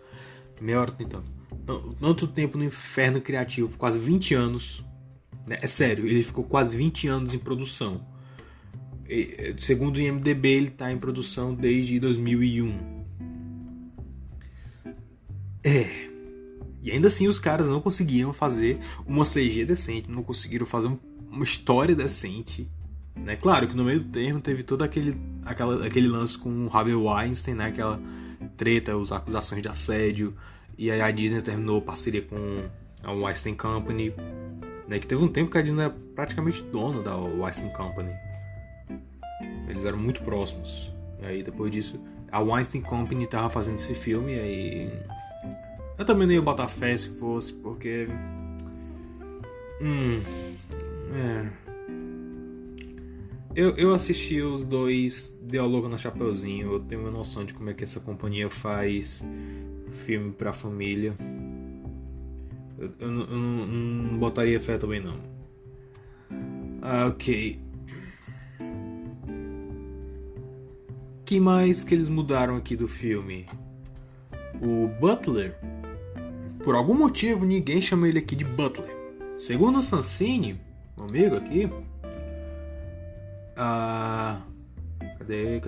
Speaker 2: Meia hora tentando. Tanto tempo no inferno criativo, quase 20 anos. Né? É sério, ele ficou quase 20 anos em produção. Segundo o IMDb, ele está em produção desde 2001. E ainda assim os caras não conseguiram fazer uma CG decente, não conseguiram fazer uma história decente. Né? Claro que no meio do termo teve todo aquele lance com o Harvey Weinstein, né? Aquela treta, as acusações de assédio. E aí a Disney terminou parceria com a Weinstein Company. Né? Que teve um tempo que a Disney era praticamente dona da Weinstein Company. Eles eram muito próximos. E aí depois disso, a Weinstein Company tava fazendo esse filme. E aí eu também não ia botar fé se fosse, porque... Eu assisti os dois dialogando na Chapeuzinho. Eu tenho uma noção de como é que essa companhia faz filme pra família. Eu não botaria fé também não. Ok. Que mais que eles mudaram aqui do filme? O Butler, por algum motivo ninguém chama ele aqui de Butler. Segundo o Sansini, um amigo aqui, cadê?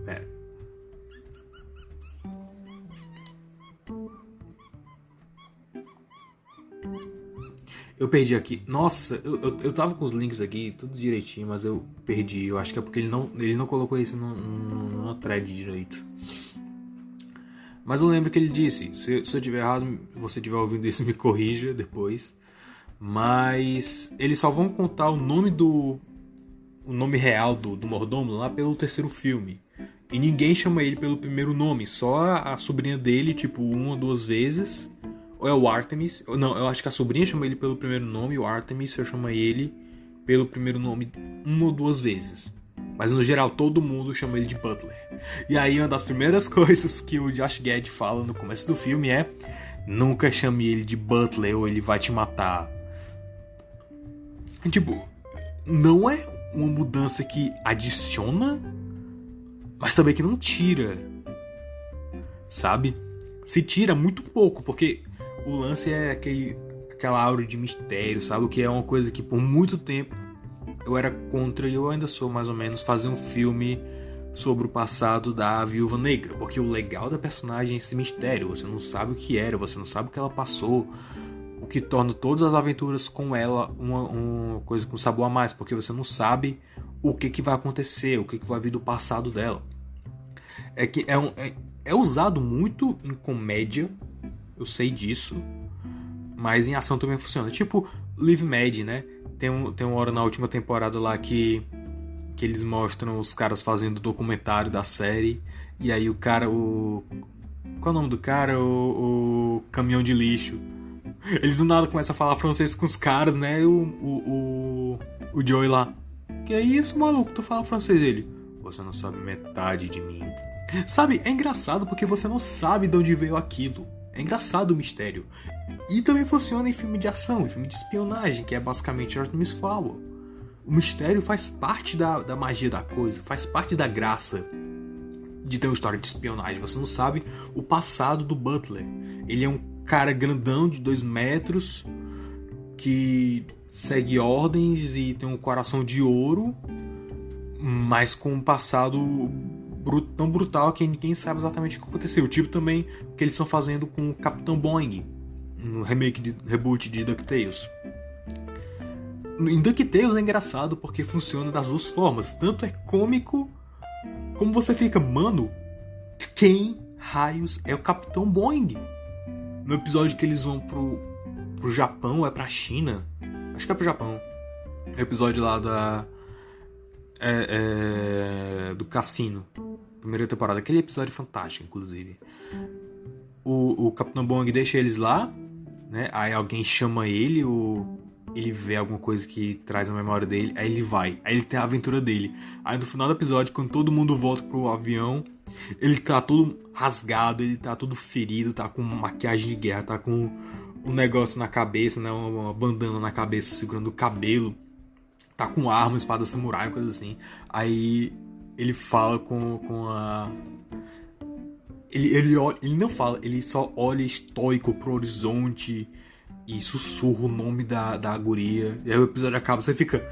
Speaker 2: Pera. Eu perdi aqui. Nossa, eu tava com os links aqui, tudo direitinho, mas eu perdi. Eu acho que é porque ele não colocou isso numa thread direito. Mas eu lembro que ele disse, se eu tiver errado, você estiver ouvindo isso, me corrija depois. Mas eles só vão contar o nome real do mordomo lá pelo terceiro filme. E ninguém chama ele pelo primeiro nome, só a sobrinha dele, tipo, 1 ou 2 vezes. Ou é o Artemis? Não, eu acho que a sobrinha chama ele pelo primeiro nome e o Artemis chama ele pelo primeiro nome 1 ou 2 vezes. Mas no geral todo mundo chama ele de Butler. E aí uma das primeiras coisas que o Josh Gad fala no começo do filme é: nunca chame ele de Butler ou ele vai te matar. Tipo, não é uma mudança que adiciona, mas também que não tira. Sabe? Se tira muito pouco, porque o lance é aquela aura de mistério, sabe? O que é uma coisa que por muito tempo eu era contra, e eu ainda sou mais ou menos, fazer um filme sobre o passado da Viúva Negra. Porque o legal da personagem é esse mistério. Você não sabe o que era, você não sabe o que ela passou. O que torna todas as aventuras com ela uma coisa com sabor a mais. Porque você não sabe o que vai acontecer, o que vai vir do passado dela. É que é usado muito em comédia, eu sei disso, mas em ação também funciona. Tipo Live Mad, né? Tem uma hora na última temporada lá que eles mostram os caras fazendo documentário da série. E aí o cara, qual é o nome do cara? O caminhão de lixo. Eles do nada começam a falar francês com os caras, né? O Joey lá: que é isso, maluco? Tu fala francês? Ele: você não sabe metade de mim. Sabe, é engraçado porque você não sabe de onde veio aquilo. É engraçado o mistério. E também funciona em filme de ação, em filme de espionagem, que é basicamente Artemis Fowl. O mistério faz parte da magia da coisa, faz parte da graça de ter uma história de espionagem. Você não sabe o passado do Butler. Ele é um cara grandão de 2 metros, que segue ordens e tem um coração de ouro, mas com um passado tão brutal que ninguém sabe exatamente o que aconteceu. Tipo também o que eles estão fazendo com o Capitão Boeing no reboot de DuckTales. Em DuckTales é engraçado porque funciona das duas formas. Tanto é cômico, como você fica: mano, quem raios é o Capitão Boeing? No episódio que eles vão pro Japão, é pra China? Acho que é pro Japão. É o episódio lá do cassino. Primeira temporada. Aquele episódio fantástico, inclusive. O Capitão Boeing deixa eles lá, né? Aí alguém chama ele, ele vê alguma coisa que traz a memória dele, aí ele vai. Aí ele tem a aventura dele. Aí no final do episódio, quando todo mundo volta pro avião, ele tá todo rasgado, ele tá todo ferido, tá com maquiagem de guerra, tá com um negócio na cabeça, né? Uma bandana na cabeça segurando o cabelo. Tá com arma, espada samurai, coisa assim. Aí ele fala com a... Ele não fala, ele só olha estoico pro horizonte e sussurra o nome da guria. E aí o episódio acaba, você fica: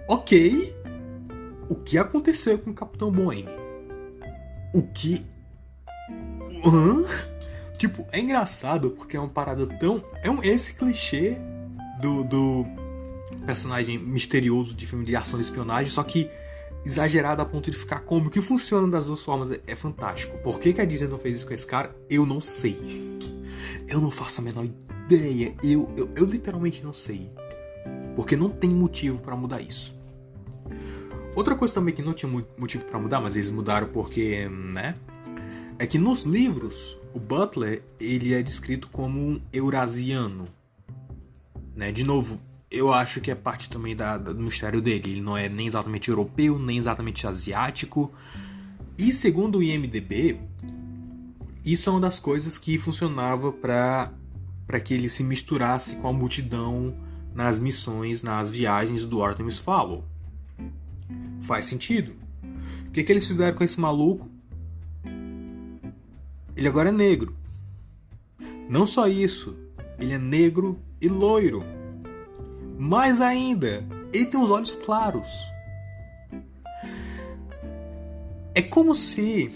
Speaker 2: ok, o que aconteceu com o Capitão Boeing? O que... Tipo, é engraçado porque é uma parada tão... esse clichê do personagem misterioso de filme de ação e espionagem, só que exagerado a ponto de ficar cômico, que funciona das duas formas. É fantástico. Por que a Disney não fez isso com esse cara? Eu não sei. Eu não faço a menor ideia. Eu literalmente não sei. Porque não tem motivo pra mudar isso. Outra coisa também que não tinha motivo pra mudar, mas eles mudaram porque, né? É que nos livros, o Butler, ele é descrito como um eurasiano. Né? De novo, eu acho que é parte também do mistério dele. Ele não é nem exatamente europeu, nem exatamente asiático. E segundo o IMDb, isso é uma das coisas que funcionava para que ele se misturasse com a multidão nas missões, nas viagens do Artemis Fowl. Faz sentido. O que eles fizeram com esse maluco? Ele agora é negro. Não só isso, ele é negro e loiro. Mais ainda, ele tem os olhos claros. É como se...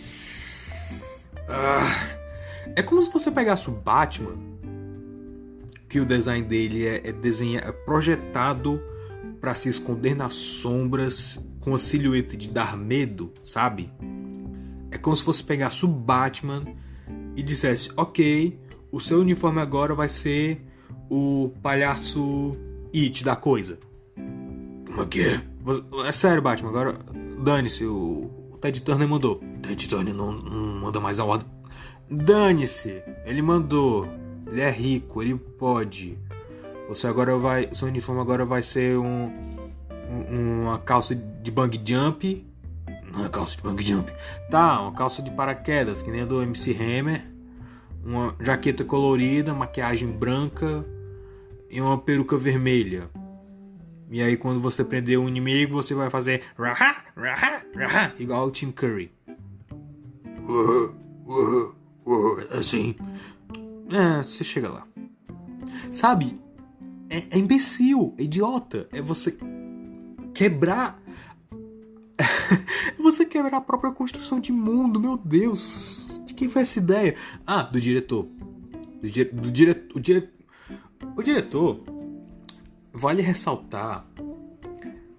Speaker 2: é como se você pegasse o Batman, que o design dele é projetado para se esconder nas sombras com a silhueta de dar medo, sabe? É como se você pegasse o Batman e dissesse: ok, o seu uniforme agora vai ser o palhaço It da coisa. Como é que é? É sério, Batman, agora dane-se, o Ted Turner mandou. Ted Turner não manda mais na ordem. Dane-se, ele mandou. Ele é rico, ele pode. O seu uniforme agora vai ser uma calça de bungee jump. Não é calça de bungee jump. Tá, uma calça de paraquedas, que nem a do MC Hammer. Uma jaqueta colorida, maquiagem branca e uma peruca vermelha. E aí quando você prender um inimigo, você vai fazer igual o Tim Curry. Assim. Você chega lá. Sabe? É imbecil, é idiota. É você quebrar... é você quebrar a própria construção de mundo, meu Deus. De quem foi essa ideia? Do diretor. O diretor, vale ressaltar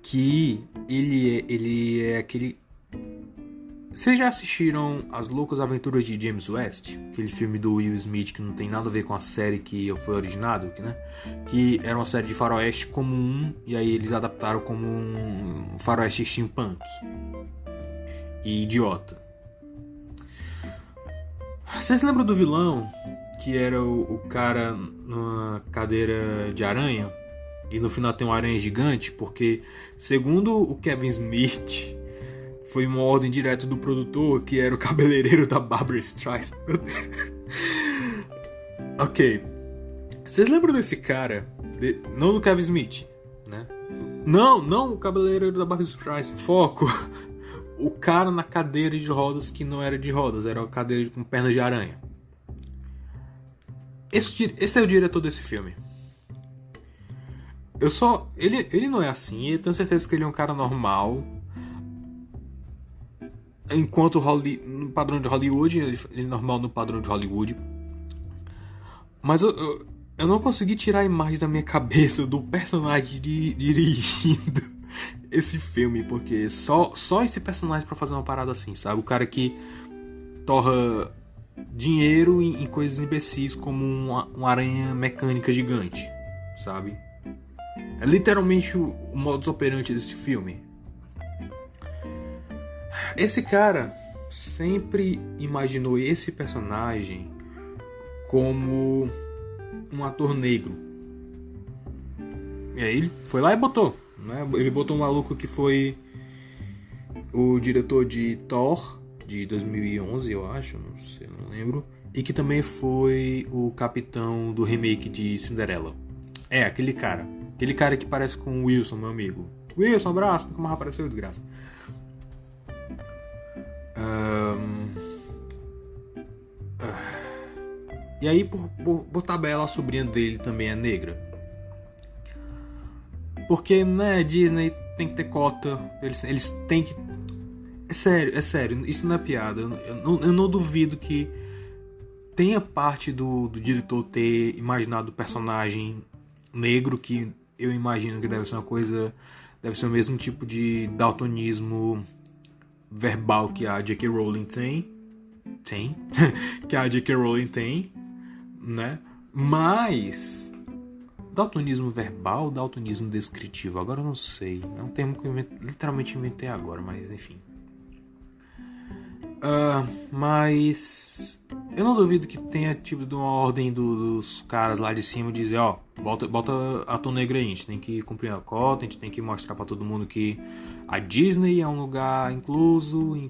Speaker 2: que ele é aquele... Vocês já assistiram As Loucas Aventuras de James West? Aquele filme do Will Smith que não tem nada a ver com a série que foi originado, né? Que era uma série de faroeste comum e aí eles adaptaram como um faroeste steampunk. E idiota. Vocês lembram do vilão? Que era o cara numa cadeira de aranha? E no final tem uma aranha gigante? Porque, segundo o Kevin Smith... Foi uma ordem direta do produtor, que era o cabeleireiro da Barbra Streisand. Ok. Vocês lembram desse cara? Não do Kevin Smith, né? Não o cabeleireiro da Barbra Streisand. Foco. O cara na cadeira de rodas que não era de rodas. Era uma cadeira com pernas de aranha. Esse é o diretor desse filme. Ele não é assim. Eu tenho certeza que ele é um cara normal. Enquanto no padrão de Hollywood, ele é normal no padrão de Hollywood. Mas eu não consegui tirar a imagem da minha cabeça do personagem dirigindo esse filme. Porque só esse personagem pra fazer uma parada assim, sabe? O cara que torra dinheiro em coisas imbecis como uma aranha mecânica gigante, sabe? É literalmente o modus operandi desse filme. Esse cara sempre imaginou esse personagem como um ator negro. E aí ele foi lá e botou, né? Ele botou um maluco que foi o diretor de Thor, de 2011, eu acho, não lembro. E que também foi o capitão do remake de Cinderela. Aquele cara. Aquele cara que parece com o Wilson, meu amigo. Wilson, abraço, nunca mais apareceu, desgraça. E aí, por tabela, a sobrinha dele também é negra. Porque, né, Disney tem que ter cota. Eles têm que... É sério, isso não é piada. Eu não duvido que tenha parte do diretor ter imaginado o personagem negro, que eu imagino que deve ser uma coisa... Deve ser o mesmo tipo de daltonismo verbal que a J.K. Rowling tem. Que a J.K. Rowling tem, né? Mas daltonismo verbal, daltonismo descritivo, agora eu não sei. É um termo que eu literalmente inventei agora, mas enfim. Mas Eu não duvido que tenha tipo de uma ordem dos caras lá de cima dizer, ó, bota ator negro aí, a gente tem que cumprir a cota, a gente tem que mostrar pra todo mundo que a Disney é um lugar inclusive,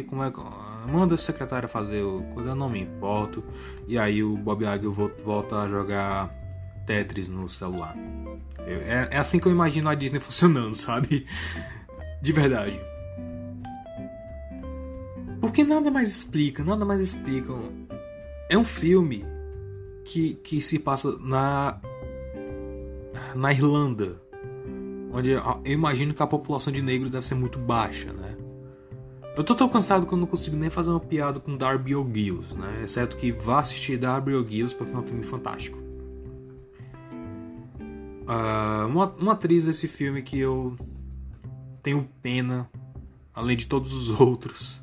Speaker 2: como é que manda a secretária fazer coisa, eu não me importo. E aí o Bob Iger volta a jogar Tetris no celular. É assim que eu imagino a Disney funcionando, sabe? De verdade. Porque nada mais explica. É um filme que se passa na Irlanda, onde eu imagino que a população de negros deve ser muito baixa, né? Eu tô tão cansado que eu não consigo nem fazer uma piada com Darby O'Gill, né? Exceto que vá assistir Darby O'Gill porque é um filme fantástico. Uma atriz desse filme que eu tenho pena, além de todos os outros,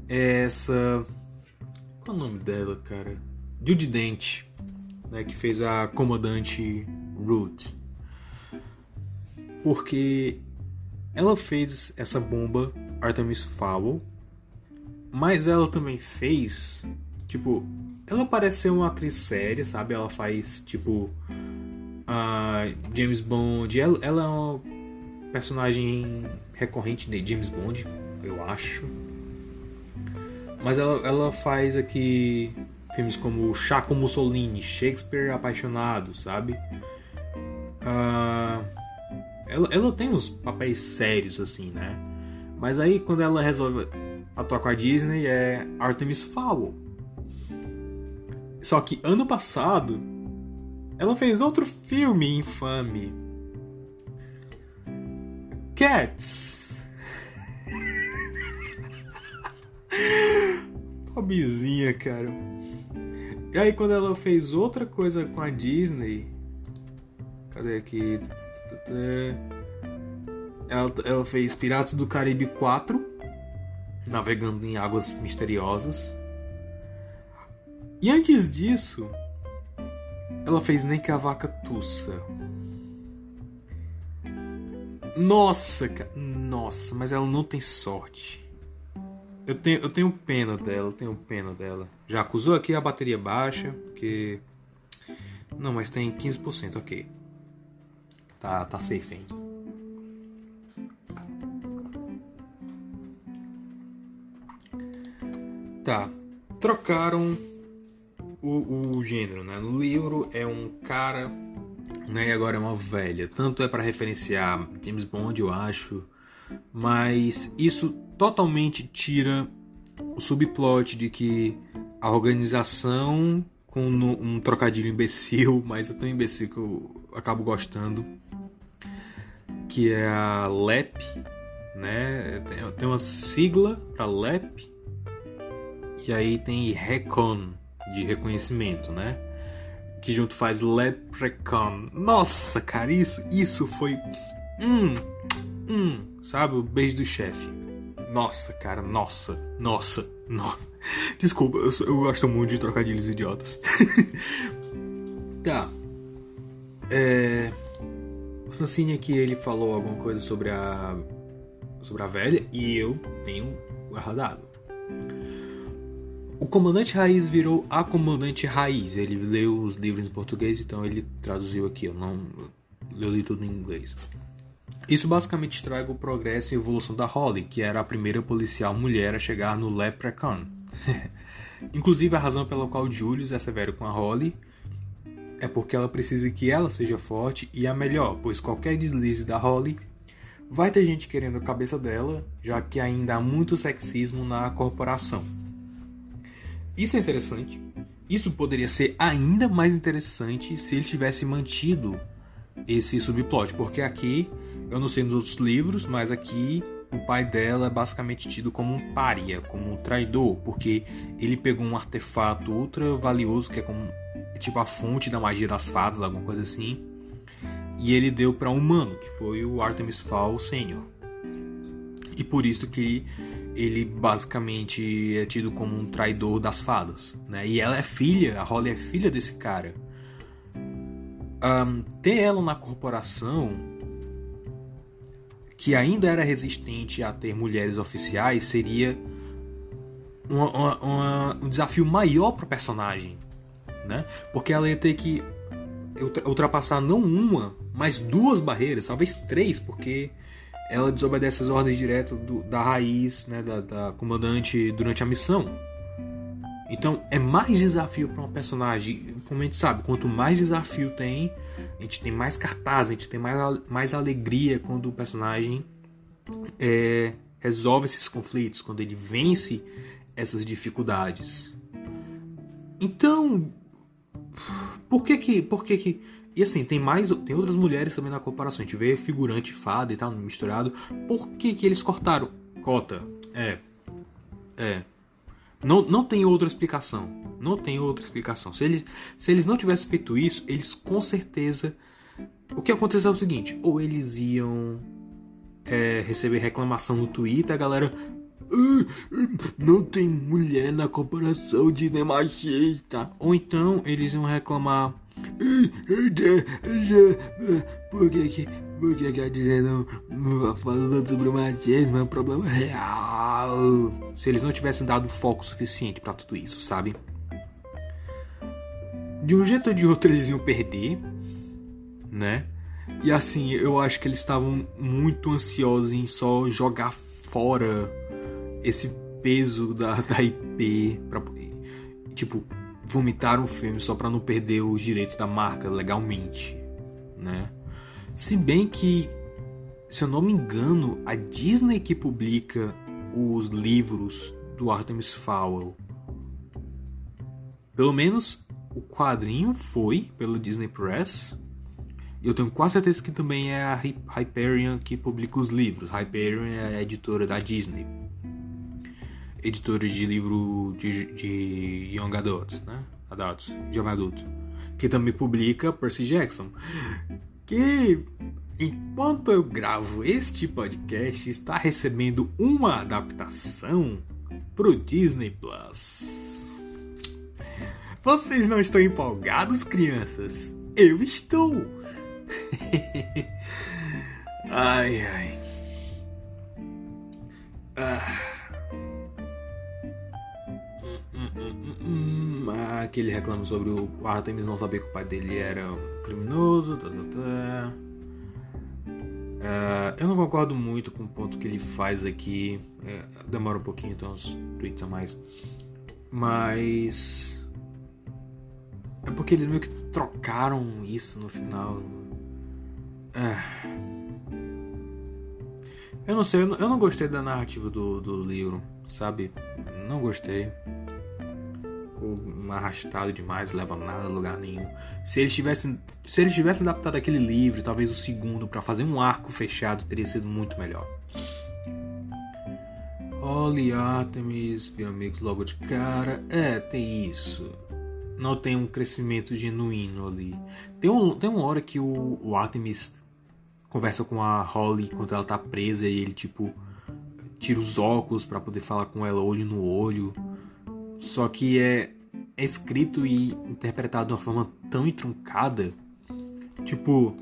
Speaker 2: é essa... Qual é o nome dela, cara? Judi Dench, né, que fez a comandante Ruth. Porque ela fez essa bomba Artemis Fowl, mas ela também fez, tipo, ela parece ser uma atriz séria, sabe? Ela faz, tipo, James Bond. Ela é uma personagem recorrente de James Bond, eu acho. Mas ela faz aqui filmes como Chaco Mussolini, Shakespeare Apaixonado, sabe? Ela tem uns papéis sérios, assim, né? Mas aí, quando ela resolve atuar com a Disney, é Artemis Fowl. Só que, ano passado, ela fez outro filme infame. Cats. Pobrezinha, cara. E aí, quando ela fez outra coisa com a Disney... Cadê aqui? Ela fez Piratas do Caribe 4, Navegando em Águas Misteriosas. E antes disso, ela fez Nem que a Vaca Tussa. Nossa, cara. Nossa, mas ela não tem sorte. Eu tenho pena dela, Já acusou aqui a bateria baixa, porque... Não, mas tem 15%, ok. Tá safe ainda. Tá. Trocaram o gênero, né? No livro é um cara, né? E agora é uma velha. Tanto é para referenciar James Bond, eu acho. Mas isso totalmente tira o subplot de que a organização, com um trocadilho imbecil, mas é tão imbecil que eu acabo gostando, que é a LEP, né? Tem uma sigla para LEP, e aí tem RECON, de reconhecimento, né? Que junto faz LEPRECON. Nossa, cara, isso foi... sabe? O beijo do chefe. Nossa, cara, nossa. Desculpa, eu gosto muito de trocadilhos idiotas. Tá. O Sancini aqui, ele falou alguma coisa sobre a velha, e eu tenho guardado. O Comandante Raiz virou a Comandante Raiz. Ele leu os livros em português, então ele traduziu aqui. Eu li tudo em inglês. Isso basicamente estraga o progresso e evolução da Holly, que era a primeira policial mulher a chegar no Leprechaun. Inclusive, a razão pela qual Julius é severo com a Holly é porque ela precisa que ela seja forte e a melhor, pois qualquer deslize da Holly vai ter gente querendo a cabeça dela, já que ainda há muito sexismo na corporação. Isso é interessante. Isso poderia ser ainda mais interessante se ele tivesse mantido esse subplot, porque aqui, eu não sei nos outros livros, mas aqui o pai dela é basicamente tido como um pária, como um traidor, porque ele pegou um artefato ultra valioso, que é como tipo a fonte da magia das fadas, alguma coisa assim, e ele deu para um humano, que foi o Artemis Fowl Sr. E por isso que ele basicamente é tido como um traidor das fadas, né? E ela é filha, a Holly é filha desse cara. Ter ela na corporação, que ainda era resistente a ter mulheres oficiais, seria um desafio maior para o personagem, né? Porque ela ia ter que ultrapassar não uma, mas 2 barreiras, talvez 3, porque ela desobedece as ordens diretas da raiz, né, da comandante durante a missão. Então é mais desafio para um personagem. Como a gente sabe, quanto mais desafio tem, a gente tem mais cartaz, a gente tem mais alegria quando o personagem resolve esses conflitos, quando ele vence essas dificuldades. Então, por que e assim, tem outras mulheres também na comparação. A gente vê figurante, fada e tal, misturado. Por que eles cortaram cota? Não tem outra explicação. Não tem outra explicação. Se eles não tivessem feito isso, eles com certeza... O que aconteceu é o seguinte. Ou eles iam receber reclamação no Twitter, a galera... não tem mulher na comparação Disney machista. Ou então eles iam reclamar... Por que a Disney não falando sobre o machismo? É um problema real. Se eles não tivessem dado foco suficiente pra tudo isso, sabe? De um jeito ou de outro eles iam perder, né? E assim, eu acho que eles estavam muito ansiosos em só jogar fora esse peso da IP pra, tipo, vomitar um filme só pra não perder os direitos da marca legalmente, né? Se bem que, se eu não me engano, a Disney que publica os livros do Artemis Fowl, pelo menos o quadrinho foi pelo Disney Press. Eu tenho quase certeza que também é a Hyperion que publica os livros. Hyperion é a editora da Disney, editora de livro de Young Adults, né? Adultos, jovem adulto, que também publica Percy Jackson, que enquanto eu gravo este podcast está recebendo uma adaptação pro Disney Plus. Vocês não estão empolgados, crianças? Eu estou. Ai. Que ele reclama sobre o Artemis não saber que o pai dele era um criminoso. Eu não concordo muito com o ponto que ele faz aqui. Demora um pouquinho, então uns tweets a mais. Mas é porque eles meio que trocaram isso no final. Eu não sei, eu não gostei da narrativa do livro, sabe? Não gostei. Arrastado demais, leva nada a lugar nenhum. Se eles tivessem adaptado aquele livro, talvez o segundo, pra fazer um arco fechado, teria sido muito melhor. Holly Artemis, viram amigos logo de cara. Tem isso. Não tem um crescimento genuíno ali. Tem uma hora que o Artemis conversa com a Holly enquanto ela tá presa e ele tipo tira os óculos pra poder falar com ela olho no olho. Só que é escrito e interpretado de uma forma tão entroncada. Tipo,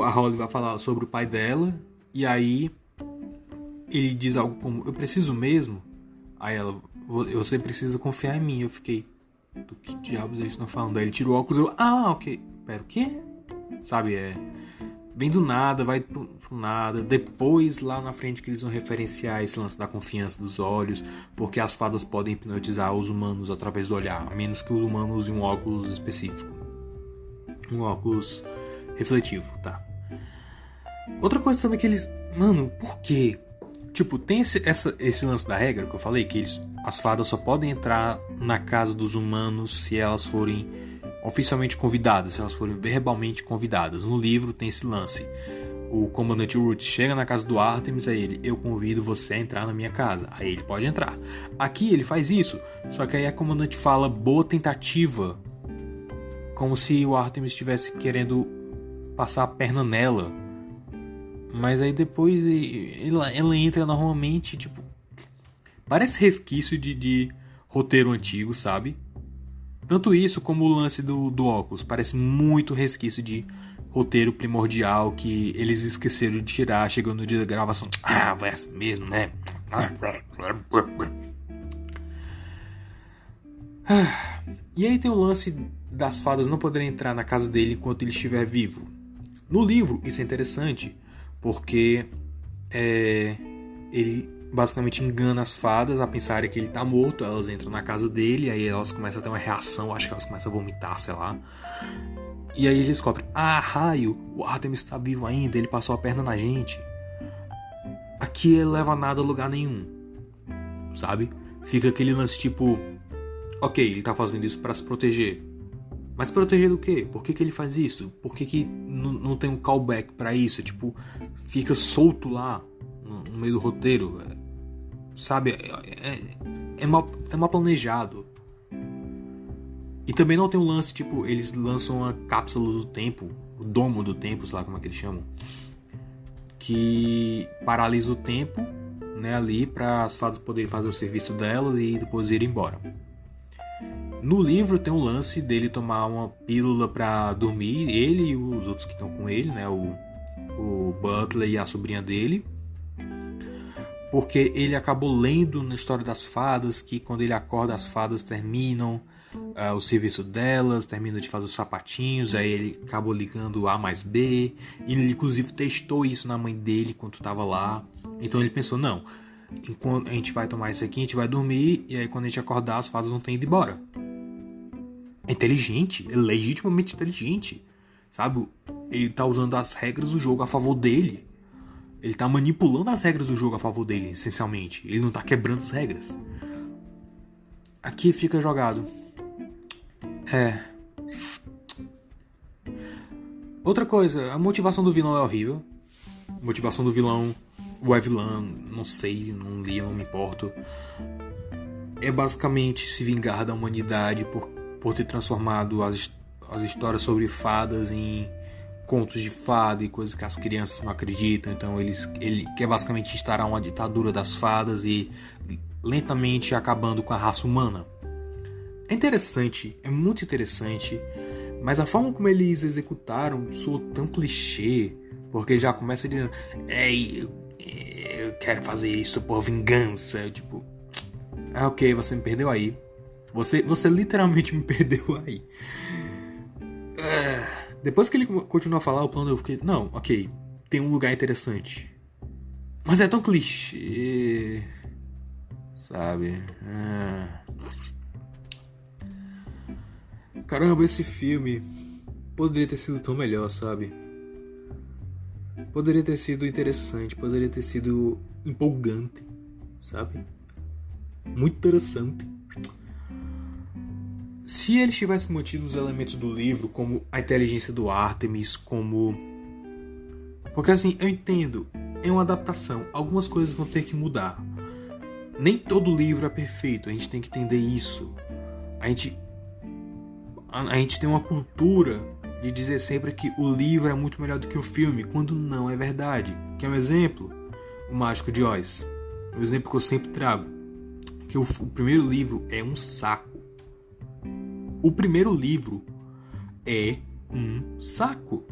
Speaker 2: a Holly vai falar sobre o pai dela e aí ele diz algo como: eu preciso mesmo? Aí ela: você precisa confiar em mim. Eu fiquei: do que diabos eles estão falando? Aí ele tira o óculos e eu: ok, pera, o quê? Sabe, vem do nada, vai pro nada. Depois, lá na frente, que eles vão referenciar esse lance da confiança dos olhos, porque as fadas podem hipnotizar os humanos através do olhar, a menos que o humano use um óculos específico, um óculos refletivo, tá? Outra coisa também que eles... Mano, por quê? Tipo, tem esse lance da regra que eu falei, que as fadas só podem entrar na casa dos humanos se elas forem oficialmente convidadas, se elas forem verbalmente convidadas. No livro tem esse lance. O comandante Root chega na casa do Artemis, aí ele: eu convido você a entrar na minha casa. Aí ele pode entrar. Aqui ele faz isso, só que aí a comandante fala: boa tentativa, como se o Artemis estivesse querendo passar a perna nela. Mas aí depois ela entra normalmente, tipo, parece resquício de roteiro antigo, sabe? Tanto isso como o lance do óculos. Parece muito resquício de roteiro primordial que eles esqueceram de tirar. Chegou no dia da gravação: vai assim mesmo, né? E aí tem o lance das fadas não poderem entrar na casa dele enquanto ele estiver vivo. No livro, isso é interessante, porque ele basicamente engana as fadas a pensarem que ele tá morto. Elas entram na casa dele, aí elas começam a ter uma reação, acho que elas começam a vomitar, sei lá. E aí eles descobrem, raio, o Artemis está vivo ainda, ele passou a perna na gente. Aqui ele leva nada a lugar nenhum, sabe? Fica aquele lance tipo, ok, ele tá fazendo isso para se proteger. Mas proteger do quê? Por que ele faz isso? Por que não tem um callback pra isso? Tipo, fica solto lá no meio do roteiro. Sabe? É mal planejado. E também não tem um lance, tipo, eles lançam uma cápsula do tempo, o domo do tempo, sei lá como é que eles chamam, que paralisa o tempo, né, ali, para as fadas poderem fazer o serviço delas e depois ir embora. No livro tem um lance dele tomar uma pílula para dormir, ele e os outros que estão com ele, né, o Butler e a sobrinha dele, porque ele acabou lendo na história das fadas que quando ele acorda as fadas terminam o serviço delas, terminam de fazer os sapatinhos, aí ele acabou ligando A mais B, e ele inclusive testou isso na mãe dele quando estava lá. Então ele pensou, não, enquanto a gente vai tomar isso aqui, a gente vai dormir, e aí quando a gente acordar as fadas vão ter ido embora. É inteligente, é legitimamente inteligente, sabe? Ele tá usando as regras do jogo a favor dele. Ele tá manipulando as regras do jogo a favor dele, essencialmente. Ele não tá quebrando as regras. Aqui fica jogado. Outra coisa, a motivação do vilão é horrível. A motivação do vilão, ou é vilã, não sei, não li, não me importo. É basicamente se vingar da humanidade por ter transformado as histórias sobre fadas em contos de fada e coisas que as crianças não acreditam. Então ele quer basicamente instaurar uma ditadura das fadas e lentamente acabando com a raça humana. É interessante, é muito interessante, mas a forma como eles executaram soou tão clichê, porque já começa dizendo, eu quero fazer isso por vingança. Tipo, ok, você me perdeu aí. Você literalmente me perdeu aí. Depois que ele continuou a falar o plano, eu fiquei, não, ok, tem um lugar interessante, mas é tão clichê, sabe? Caramba, esse filme poderia ter sido tão melhor, sabe? Poderia ter sido interessante, poderia ter sido empolgante, sabe? Muito interessante. Se eles tivessem mantido os elementos do livro, como a inteligência do Artemis, como... Porque assim, eu entendo, é uma adaptação, algumas coisas vão ter que mudar. Nem todo livro é perfeito, a gente tem que entender isso. A gente tem uma cultura de dizer sempre que o livro é muito melhor do que o filme, quando não é verdade. Quer um exemplo? O Mágico de Oz. O exemplo que eu sempre trago. Que o primeiro livro é um saco. O primeiro livro é um saco.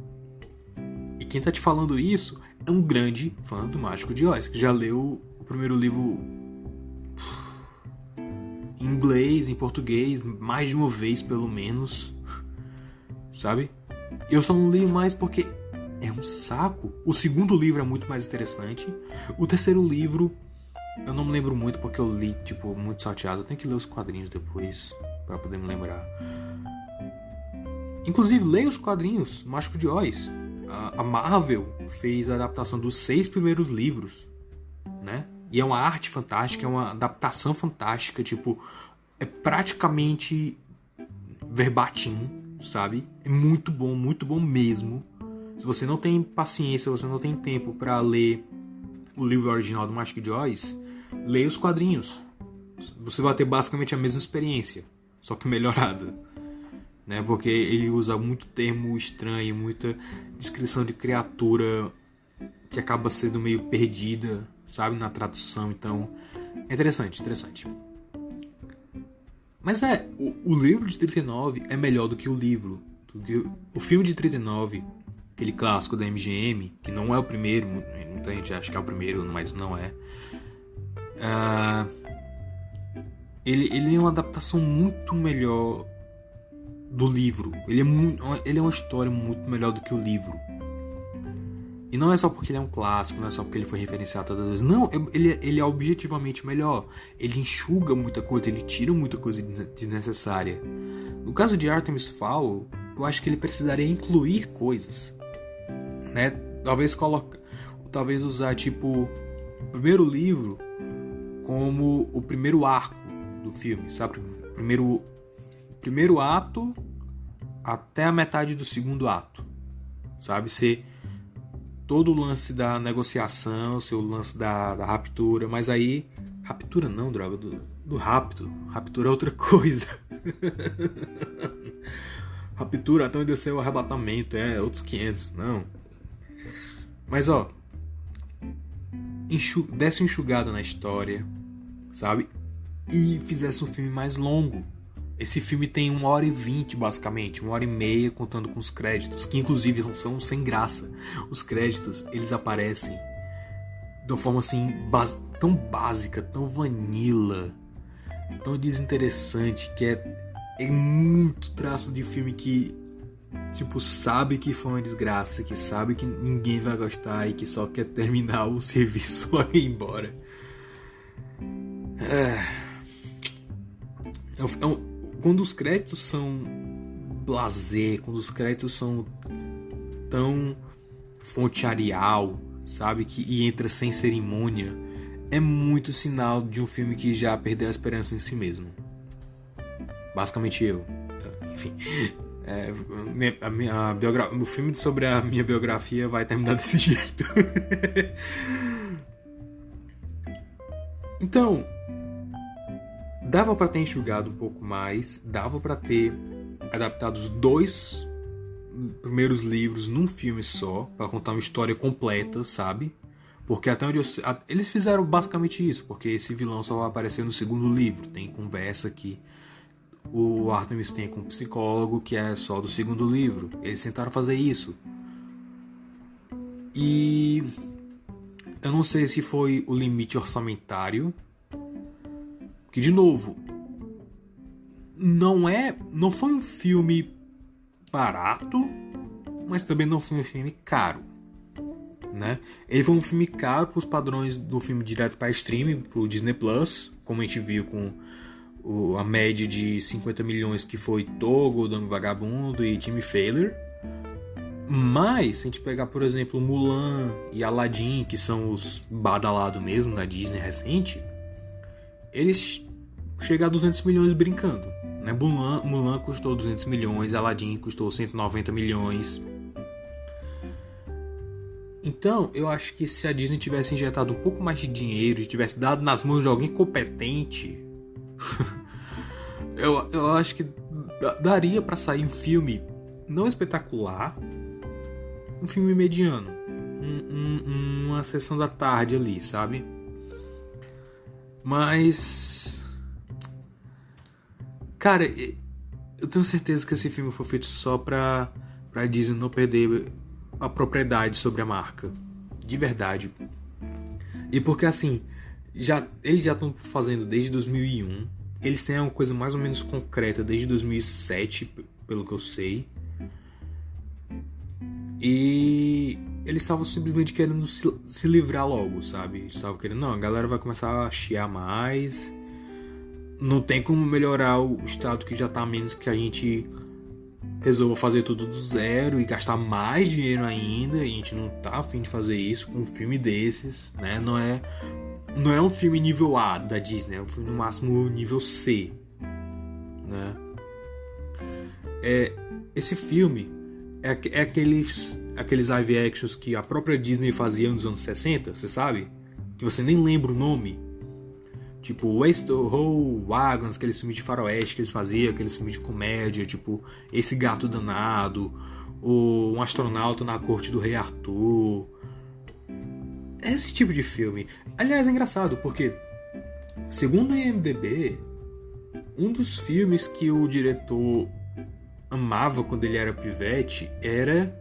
Speaker 2: E quem tá te falando isso é um grande fã do Mágico de Oz, que já leu o primeiro livro em inglês, em português, mais de uma vez pelo menos, sabe? Eu só não li mais porque é um saco. O segundo livro é muito mais interessante. O terceiro livro eu não me lembro muito porque eu li, tipo, muito salteado. Eu tenho que ler os quadrinhos depois pra poder me lembrar. Inclusive, leia os quadrinhos Mágico de Oz. A Marvel fez a adaptação dos 6 primeiros livros, né? E é uma arte fantástica, é uma adaptação fantástica, tipo, é praticamente verbatim, sabe? É muito bom mesmo. Se você não tem paciência, você não tem tempo pra ler o livro original do Mágico de Oz, leia os quadrinhos. Você vai ter basicamente a mesma experiência, só que melhorada, né? Porque ele usa muito termo estranho, muita descrição de criatura que acaba sendo meio perdida, sabe, na tradução. Então, é interessante. Mas o livro de 39 é melhor do que o livro. O filme de 39, aquele clássico da MGM, que não é o primeiro, muita gente acha que é o primeiro, mas não é. ele é uma adaptação muito melhor do livro. Ele é uma história muito melhor do que o livro. E não é só porque ele é um clássico, não é só porque ele foi referenciado todas as vezes. Não, ele é objetivamente melhor. Ele enxuga muita coisa, ele tira muita coisa desnecessária. No caso de Artemis Fowl, eu acho que ele precisaria incluir coisas, né? Talvez usar tipo o primeiro livro como o primeiro arco do filme, sabe? Primeiro ato até a metade do segundo ato, sabe? Ser todo o lance da negociação, seu lance da raptura, mas aí raptura não, droga, do rapto. Raptura é outra coisa. Raptura até onde desceu o arrebatamento, outros 500, não. Mas ó, desse uma enxugada na história, sabe? E fizesse um filme mais longo. Esse filme tem 1h20 basicamente, 1h30 contando com os créditos, que inclusive são sem graça. Os créditos, eles aparecem de uma forma assim, tão básica, tão vanilla, tão desinteressante, que é muito traço de filme que tipo, sabe que foi uma desgraça, que sabe que ninguém vai gostar e que só quer terminar o serviço e ir embora. Quando os créditos são blasé, quando os créditos são tão fonte Arial, sabe, e entra sem cerimônia, é muito sinal de um filme que já perdeu a esperança em si mesmo. Basicamente eu. Enfim, o filme sobre a minha biografia vai terminar desse jeito. Então, dava pra ter enxugado um pouco mais, dava pra ter adaptado os 2 primeiros livros num filme só, pra contar uma história completa, sabe? Porque até onde eles fizeram basicamente isso, porque esse vilão só vai aparecer no segundo livro. Tem conversa que o Artemis tem com um psicólogo que é só do segundo livro. Eles tentaram fazer isso. E eu não sei se foi o limite orçamentário, que de novo não foi um filme barato, mas também não foi um filme caro, né? Ele foi um filme caro para os padrões do filme direto para streaming, pro Disney Plus, como a gente viu com a média de 50 milhões que foi Togo, Dama Vagabundo e Jimmy Fallon. Mas se a gente pegar, por exemplo, Mulan e Aladdin, que são os badalados mesmo da Disney recente, eles chegam a 200 milhões brincando, né? Mulan custou 200 milhões, Aladdin custou 190 milhões. Então, eu acho que se a Disney tivesse injetado um pouco mais de dinheiro e tivesse dado nas mãos de alguém competente, eu acho que daria pra sair um filme não espetacular, um filme mediano, uma sessão da tarde ali, sabe? Mas, cara, eu tenho certeza que esse filme foi feito só pra Disney não perder a propriedade sobre a marca, de verdade. E porque assim, eles já estão fazendo desde 2001, eles têm uma coisa mais ou menos concreta desde 2007, pelo que eu sei, e eles estavam simplesmente querendo se livrar logo, sabe? Eles estavam querendo, não, a galera vai começar a chiar mais, não tem como melhorar o estado que já tá, a menos que a gente resolva fazer tudo do zero e gastar mais dinheiro ainda. E a gente não tá a fim de fazer isso com um filme desses, né? Não é um filme nível A da Disney, é um filme no máximo nível C, né? Esse filme é aqueles live actions que a própria Disney fazia nos anos 60, você sabe? Que você nem lembra o nome. Tipo, Waste Whole Wagons, aqueles filmes de faroeste que eles faziam, aqueles filmes de comédia, tipo Esse Gato Danado, ou Um Astronauta na Corte do Rei Arthur. Esse tipo de filme. Aliás, é engraçado, porque segundo o IMDb, um dos filmes que o diretor amava quando ele era pivete era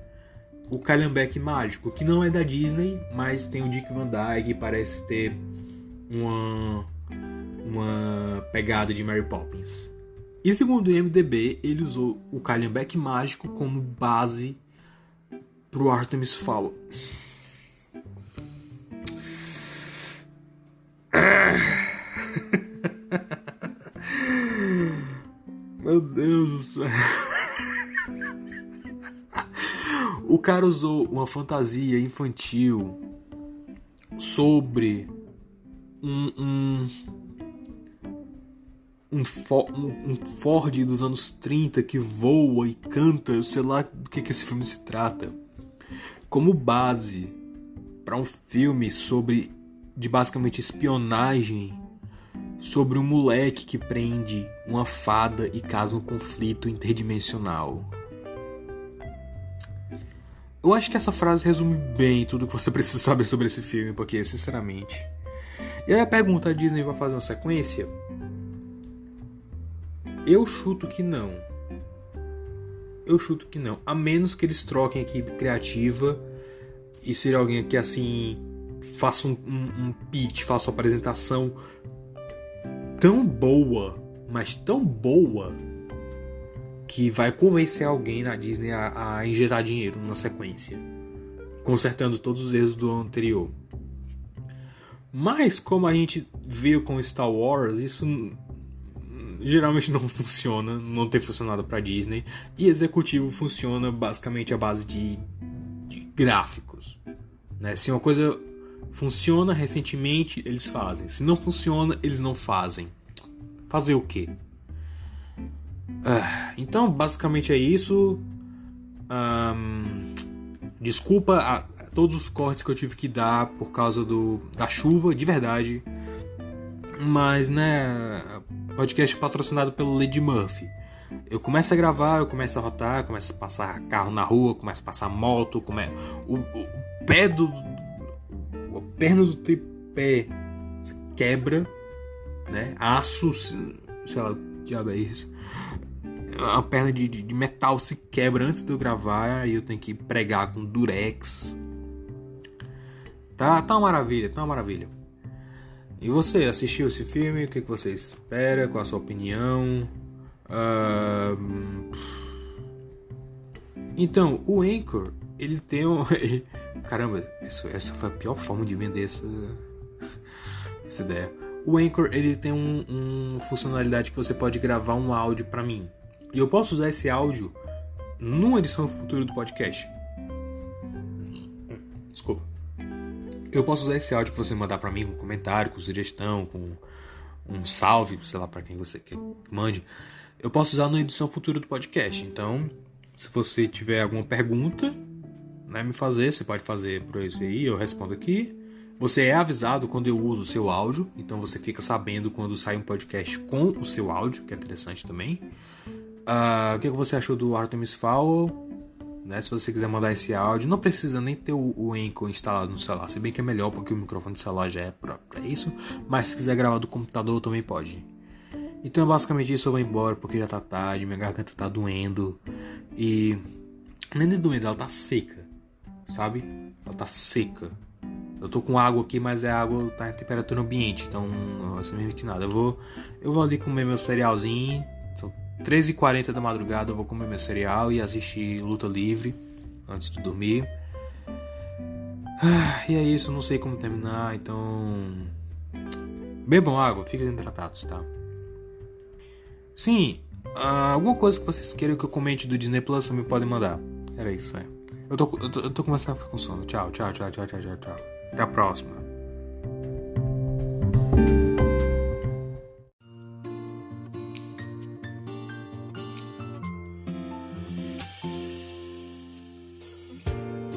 Speaker 2: o Calhambeque Mágico, que não é da Disney, mas tem o Dick Van Dyke, parece ter uma pegada de Mary Poppins. E segundo o IMDb, ele usou o Calhambeque Mágico como base pro Artemis Fowl. Meu Deus do céu. O cara usou uma fantasia infantil sobre um Ford dos anos 30 que voa e canta. Eu sei lá do que esse filme se trata, como base para um filme de basicamente espionagem, sobre um moleque que prende uma fada e causa um conflito interdimensional. Eu acho que essa frase resume bem tudo que você precisa saber sobre esse filme, porque, sinceramente... E aí a pergunta, a Disney vai fazer uma sequência? Eu chuto que não. A menos que eles troquem a equipe criativa e seja alguém que, assim, faça um pitch, faça uma apresentação tão boa, mas tão boa, que vai convencer alguém na Disney a injetar dinheiro na sequência, consertando todos os erros do anterior. Mas como a gente viu com Star Wars, isso geralmente não funciona, não tem funcionado para Disney, e executivo funciona basicamente à base de gráficos, né? Se uma coisa funciona recentemente, eles fazem. Se não funciona, eles não fazem. Fazer o quê? Então, basicamente é isso. Desculpa a todos os cortes que eu tive que dar por causa da chuva, de verdade. Mas, né, podcast patrocinado pelo Lady Murphy. Eu começo a gravar, eu começo a rotar, eu começo a passar carro na rua, começo a passar moto, a perna do tripé se quebra, né? Aço, sei lá, que diabo é isso? A perna de metal se quebra antes de eu gravar, aí eu tenho que pregar com durex. Tá uma maravilha. E você, assistiu esse filme? O que você espera? Qual a sua opinião? Então, o Anchor, ele tem um... Caramba, essa foi a pior forma de vender essa ideia. O Anchor, ele tem uma funcionalidade que você pode gravar um áudio pra mim. E eu posso usar esse áudio numa edição futura do podcast. Desculpa. Eu posso usar esse áudio que você mandar pra mim com comentário, com sugestão, com um salve, sei lá, pra quem você quer que mande. Eu posso usar na edição futura do podcast. Então, se você tiver alguma pergunta, né, me fazer, você pode fazer por isso aí, eu respondo aqui. Você é avisado quando eu uso o seu áudio, então você fica sabendo quando sai um podcast com o seu áudio, que é interessante também. O que você achou do Artemis Fowl? Né, se você quiser mandar esse áudio, não precisa nem ter o Anchor instalado no celular, se bem que é melhor porque o microfone do celular já é pra isso, mas se quiser gravar do computador também pode. Então basicamente isso, eu vou embora porque já tá tarde, minha garganta tá doendo e nem doendo, ela tá seca, sabe? Ela tá seca. Eu tô com água aqui, mas a água tá em temperatura ambiente, então não vai ser me nada. Eu vou ali comer meu cerealzinho. São 13h40 da madrugada, eu vou comer meu cereal e assistir luta livre antes de dormir. E é isso, não sei como terminar, então... Bebam água, fiquem hidratados, tá? Sim, alguma coisa que vocês queiram que eu comente do Disney Plus, você me pode mandar. Era isso, é. Eu tô começando a ficar com sono. Tchau. Até a próxima.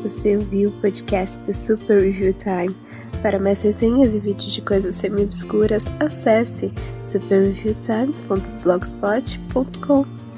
Speaker 1: Você ouviu o podcast do Super Review Time. Para mais resenhas e vídeos de coisas semi-obscuras, acesse superreviewtime.blogspot.com.